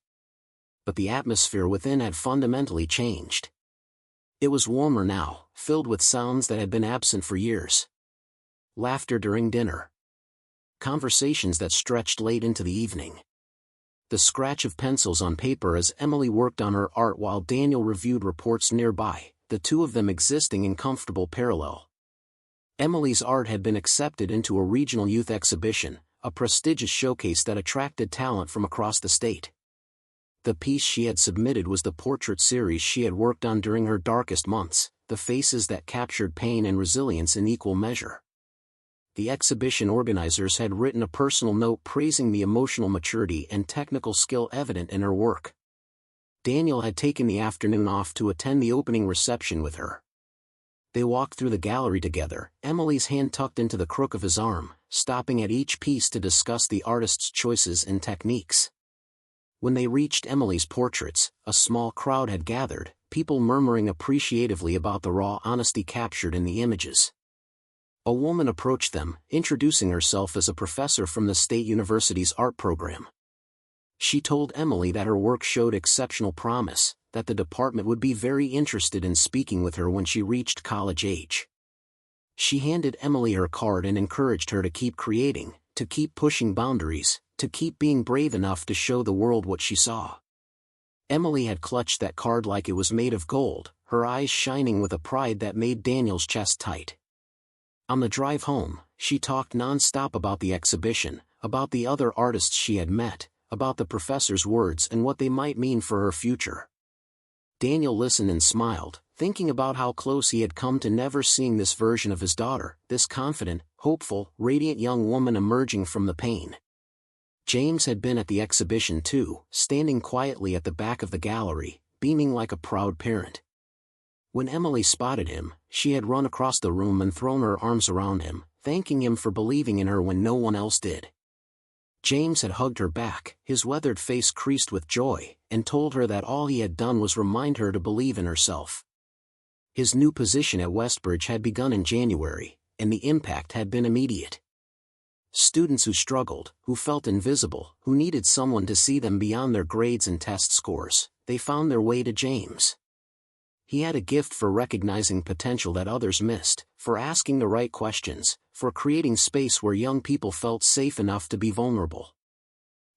But the atmosphere within had fundamentally changed. It was warmer now, filled with sounds that had been absent for years. Laughter during dinner. Conversations that stretched late into the evening. The scratch of pencils on paper as Emily worked on her art while Daniel reviewed reports nearby, the two of them existing in comfortable parallel. Emily's art had been accepted into a regional youth exhibition, a prestigious showcase that attracted talent from across the state. The piece she had submitted was the portrait series she had worked on during her darkest months, the faces that captured pain and resilience in equal measure. The exhibition organizers had written a personal note praising the emotional maturity and technical skill evident in her work. Daniel had taken the afternoon off to attend the opening reception with her. They walked through the gallery together, Emily's hand tucked into the crook of his arm, stopping at each piece to discuss the artist's choices and techniques. When they reached Emily's portraits, a small crowd had gathered, people murmuring appreciatively about the raw honesty captured in the images. A woman approached them, introducing herself as a professor from the State University's art program. She told Emily that her work showed exceptional promise, that the department would be very interested in speaking with her when she reached college age. She handed Emily her card and encouraged her to keep creating, to keep pushing boundaries, to keep being brave enough to show the world what she saw. Emily had clutched that card like it was made of gold, her eyes shining with a pride that made Daniel's chest tight. On the drive home, she talked non-stop about the exhibition, about the other artists she had met, about the professor's words and what they might mean for her future. Daniel listened and smiled, thinking about how close he had come to never seeing this version of his daughter, this confident, hopeful, radiant young woman emerging from the pain. James had been at the exhibition too, standing quietly at the back of the gallery, beaming like a proud parent. When Emily spotted him, she had run across the room and thrown her arms around him, thanking him for believing in her when no one else did. James had hugged her back, his weathered face creased with joy, and told her that all he had done was remind her to believe in herself. His new position at Westbridge had begun in January, and the impact had been immediate. Students who struggled, who felt invisible, who needed someone to see them beyond their grades and test scores, they found their way to James. He had a gift for recognizing potential that others missed, for asking the right questions, for creating space where young people felt safe enough to be vulnerable.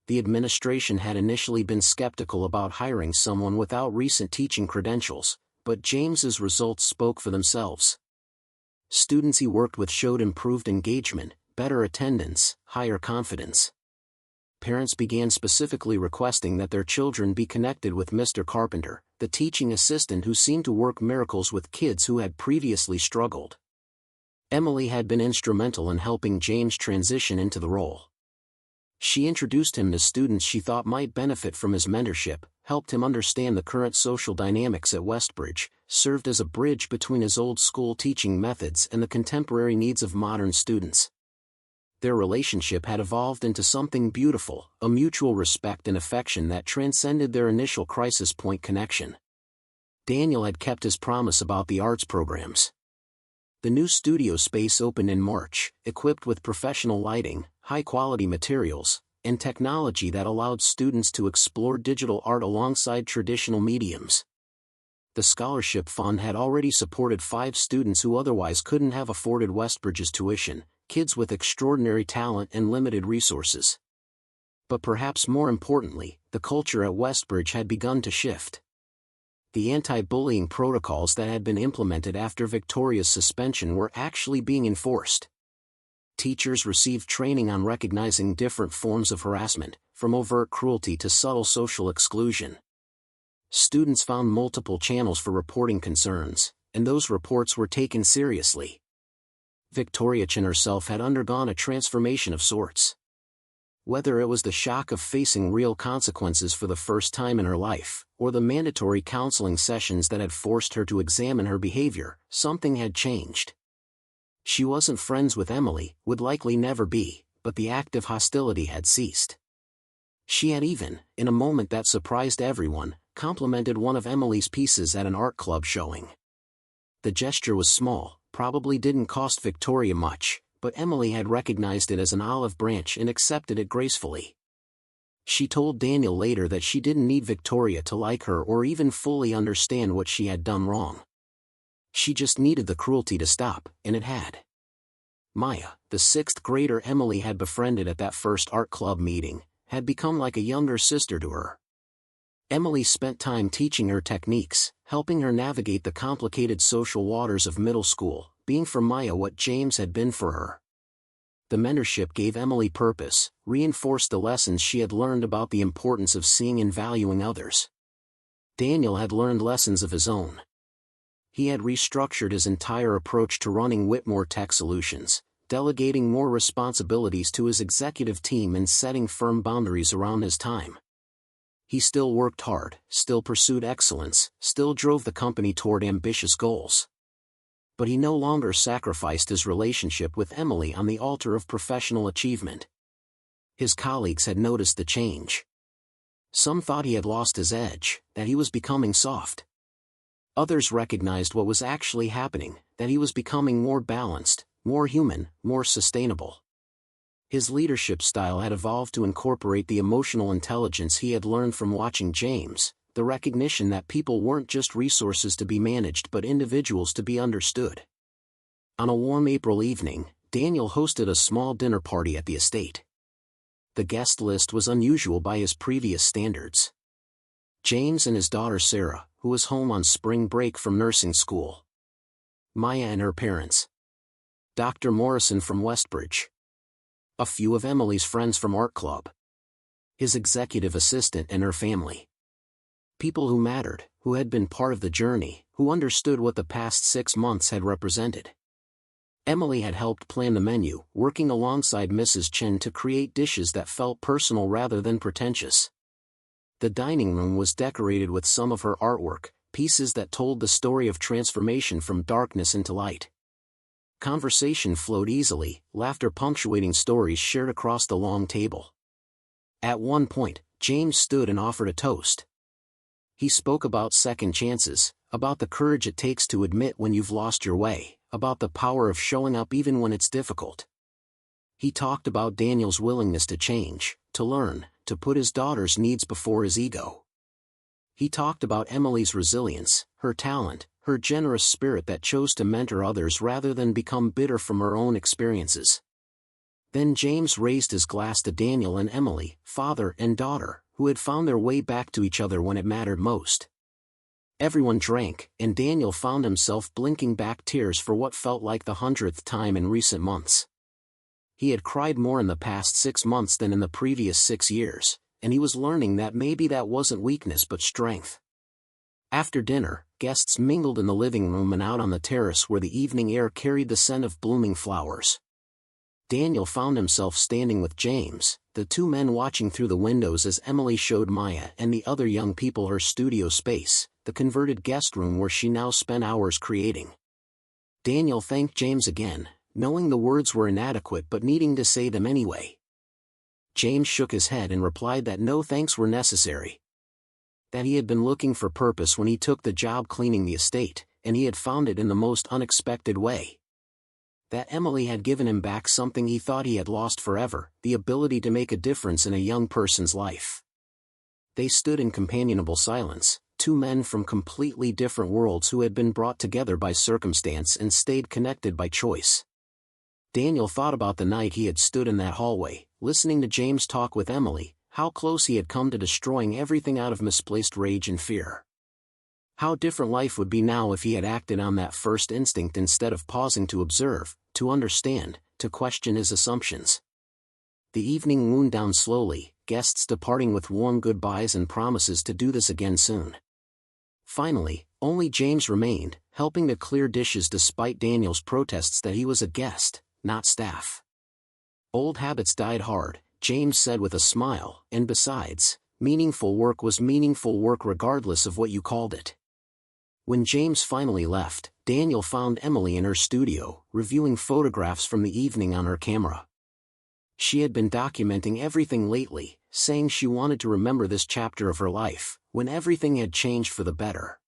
The administration had initially been skeptical about hiring someone without recent teaching credentials, but James's results spoke for themselves. Students he worked with showed improved engagement, better attendance, higher confidence. Parents began specifically requesting that their children be connected with Mr. Carpenter, the teaching assistant who seemed to work miracles with kids who had previously struggled. Emily had been instrumental in helping James transition into the role. She introduced him to students she thought might benefit from his mentorship, helped him understand the current social dynamics at Westbridge, served as a bridge between his old school teaching methods and the contemporary needs of modern students. Their relationship had evolved into something beautiful, a mutual respect and affection that transcended their initial crisis point connection. Daniel had kept his promise about the arts programs. The new studio space opened in March, equipped with professional lighting, high-quality materials, and technology that allowed students to explore digital art alongside traditional mediums. The scholarship fund had already supported 5 students who otherwise couldn't have afforded Westbridge's tuition, kids with extraordinary talent and limited resources. But perhaps more importantly, the culture at Westbridge had begun to shift. The anti-bullying protocols that had been implemented after Victoria's suspension were actually being enforced. Teachers received training on recognizing different forms of harassment, from overt cruelty to subtle social exclusion. Students found multiple channels for reporting concerns, and those reports were taken seriously. Victoria Chan herself had undergone a transformation of sorts. Whether it was the shock of facing real consequences for the first time in her life, or the mandatory counseling sessions that had forced her to examine her behavior, something had changed. She wasn't friends with Emily, would likely never be, but the active hostility had ceased. She had even, in a moment that surprised everyone, complimented one of Emily's pieces at an art club showing. The gesture was small, probably didn't cost Victoria much, but Emily had recognized it as an olive branch and accepted it gracefully. She told Daniel later that she didn't need Victoria to like her or even fully understand what she had done wrong. She just needed the cruelty to stop, and it had. Maya, the 6th grader Emily had befriended at that first art club meeting, had become like a younger sister to her. Emily spent time teaching her techniques, helping her navigate the complicated social waters of middle school, being for Maya what James had been for her. The mentorship gave Emily purpose, reinforced the lessons she had learned about the importance of seeing and valuing others. Daniel had learned lessons of his own. He had restructured his entire approach to running Whitmore Tech Solutions, delegating more responsibilities to his executive team and setting firm boundaries around his time. He still worked hard, still pursued excellence, still drove the company toward ambitious goals. But he no longer sacrificed his relationship with Emily on the altar of professional achievement. His colleagues had noticed the change. Some thought he had lost his edge, that he was becoming soft. Others recognized what was actually happening, that he was becoming more balanced, more human, more sustainable. His leadership style had evolved to incorporate the emotional intelligence he had learned from watching James, the recognition that people weren't just resources to be managed but individuals to be understood. On a warm April evening, Daniel hosted a small dinner party at the estate. The guest list was unusual by his previous standards. James and his daughter Sarah, who was home on spring break from nursing school. Maya and her parents. Dr. Morrison from Westbridge. A few of Emily's friends from art club. His executive assistant and her family. People who mattered, who had been part of the journey, who understood what the past 6 months had represented. Emily had helped plan the menu, working alongside Mrs. Chen to create dishes that felt personal rather than pretentious. The dining room was decorated with some of her artwork, pieces that told the story of transformation from darkness into light. Conversation flowed easily, laughter punctuating stories shared across the long table. At one point, James stood and offered a toast. He spoke about second chances, about the courage it takes to admit when you've lost your way, about the power of showing up even when it's difficult. He talked about Daniel's willingness to change, to learn, to put his daughter's needs before his ego. He talked about Emily's resilience, her talent, her generous spirit that chose to mentor others rather than become bitter from her own experiences. Then James raised his glass to Daniel and Emily, father and daughter, who had found their way back to each other when it mattered most. Everyone drank, and Daniel found himself blinking back tears for what felt like the 100th time in recent months. He had cried more in the past 6 months than in the previous 6 years, and he was learning that maybe that wasn't weakness but strength. After dinner, guests mingled in the living room and out on the terrace where the evening air carried the scent of blooming flowers. Daniel found himself standing with James, the two men watching through the windows as Emily showed Maya and the other young people her studio space, the converted guest room where she now spent hours creating. Daniel thanked James again, knowing the words were inadequate but needing to say them anyway. James shook his head and replied that no thanks were necessary. That he had been looking for purpose when he took the job cleaning the estate, and he had found it in the most unexpected way. That Emily had given him back something he thought he had lost forever, the ability to make a difference in a young person's life. They stood in companionable silence, two men from completely different worlds who had been brought together by circumstance and stayed connected by choice. Daniel thought about the night he had stood in that hallway, listening to James talk with Emily, how close he had come to destroying everything out of misplaced rage and fear. How different life would be now if he had acted on that first instinct instead of pausing to observe, to understand, to question his assumptions. The evening wound down slowly, guests departing with warm goodbyes and promises to do this again soon. Finally, only James remained, helping to clear dishes despite Daniel's protests that he was a guest, not staff. Old habits died hard, James said with a smile, and besides, meaningful work was meaningful work regardless of what you called it. When James finally left, Daniel found Emily in her studio, reviewing photographs from the evening on her camera. She had been documenting everything lately, saying she wanted to remember this chapter of her life, when everything had changed for the better.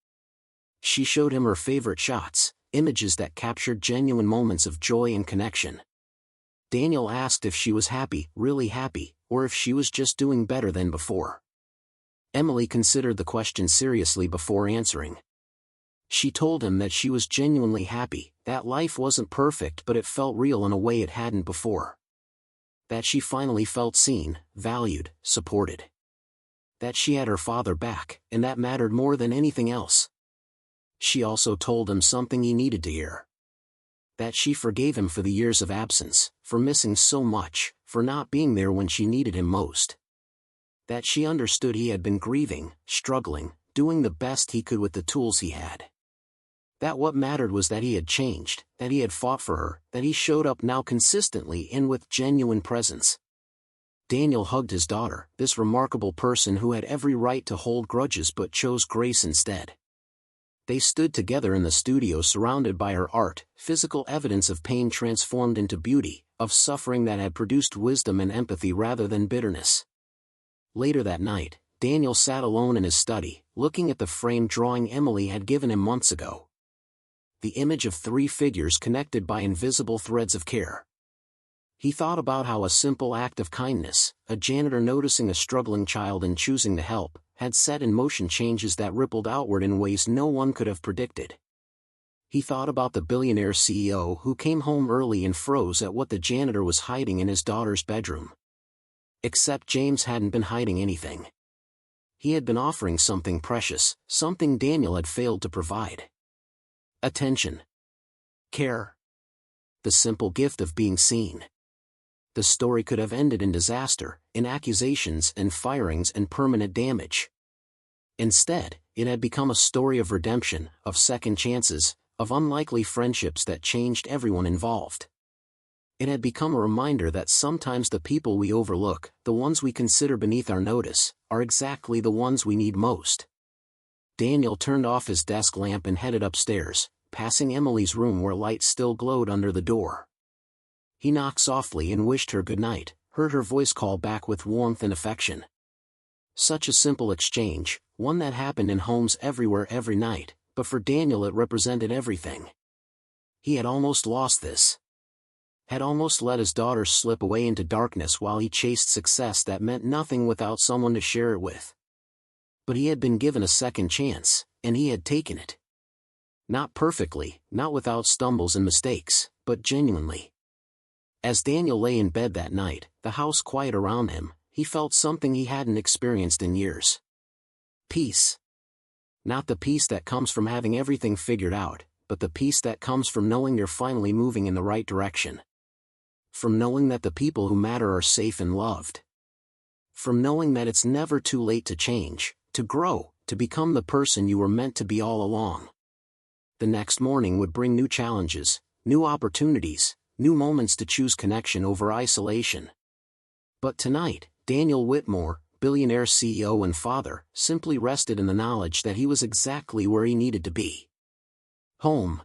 She showed him her favorite shots, images that captured genuine moments of joy and connection. Daniel asked if she was happy, really happy, or if she was just doing better than before. Emily considered the question seriously before answering. She told him that she was genuinely happy, that life wasn't perfect but it felt real in a way it hadn't before. That she finally felt seen, valued, supported. That she had her father back, and that mattered more than anything else. She also told him something he needed to hear. That she forgave him for the years of absence, for missing so much, for not being there when she needed him most. That she understood he had been grieving, struggling, doing the best he could with the tools he had. That what mattered was that he had changed, that he had fought for her, that he showed up now consistently and with genuine presence. Daniel hugged his daughter, this remarkable person who had every right to hold grudges but chose grace instead. They stood together in the studio surrounded by her art, physical evidence of pain transformed into beauty, of suffering that had produced wisdom and empathy rather than bitterness. Later that night, Daniel sat alone in his study, looking at the framed drawing Emily had given him months ago. The image of 3 figures connected by invisible threads of care. He thought about how a simple act of kindness, a janitor noticing a struggling child and choosing to help, had set in motion changes that rippled outward in ways no one could have predicted. He thought about the billionaire CEO who came home early and froze at what the janitor was hiding in his daughter's bedroom. Except James hadn't been hiding anything. He had been offering something precious, something Daniel had failed to provide. Attention. Care. The simple gift of being seen. The story could have ended in disaster, in accusations and firings and permanent damage. Instead, it had become a story of redemption, of second chances, of unlikely friendships that changed everyone involved. It had become a reminder that sometimes the people we overlook, the ones we consider beneath our notice, are exactly the ones we need most. Daniel turned off his desk lamp and headed upstairs, passing Emily's room where light still glowed under the door. He knocked softly and wished her good night, heard her voice call back with warmth and affection. Such a simple exchange, one that happened in homes everywhere every night, but for Daniel it represented everything. He had almost lost this. Had almost let his daughter slip away into darkness while he chased success that meant nothing without someone to share it with. But he had been given a second chance, and he had taken it. Not perfectly, not without stumbles and mistakes, but genuinely. As Daniel lay in bed that night, the house quiet around him, he felt something he hadn't experienced in years. Peace. Not the peace that comes from having everything figured out, but the peace that comes from knowing you're finally moving in the right direction. From knowing that the people who matter are safe and loved. From knowing that it's never too late to change, to grow, to become the person you were meant to be all along. The next morning would bring new challenges, new opportunities, new moments to choose connection over isolation. But tonight, Daniel Whitmore, billionaire CEO and father, simply rested in the knowledge that he was exactly where he needed to be. Home.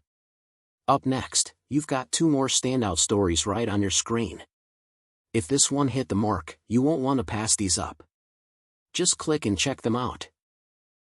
Up next, you've got 2 more standout stories right on your screen. If this one hit the mark, you won't want to pass these up. Just click and check them out.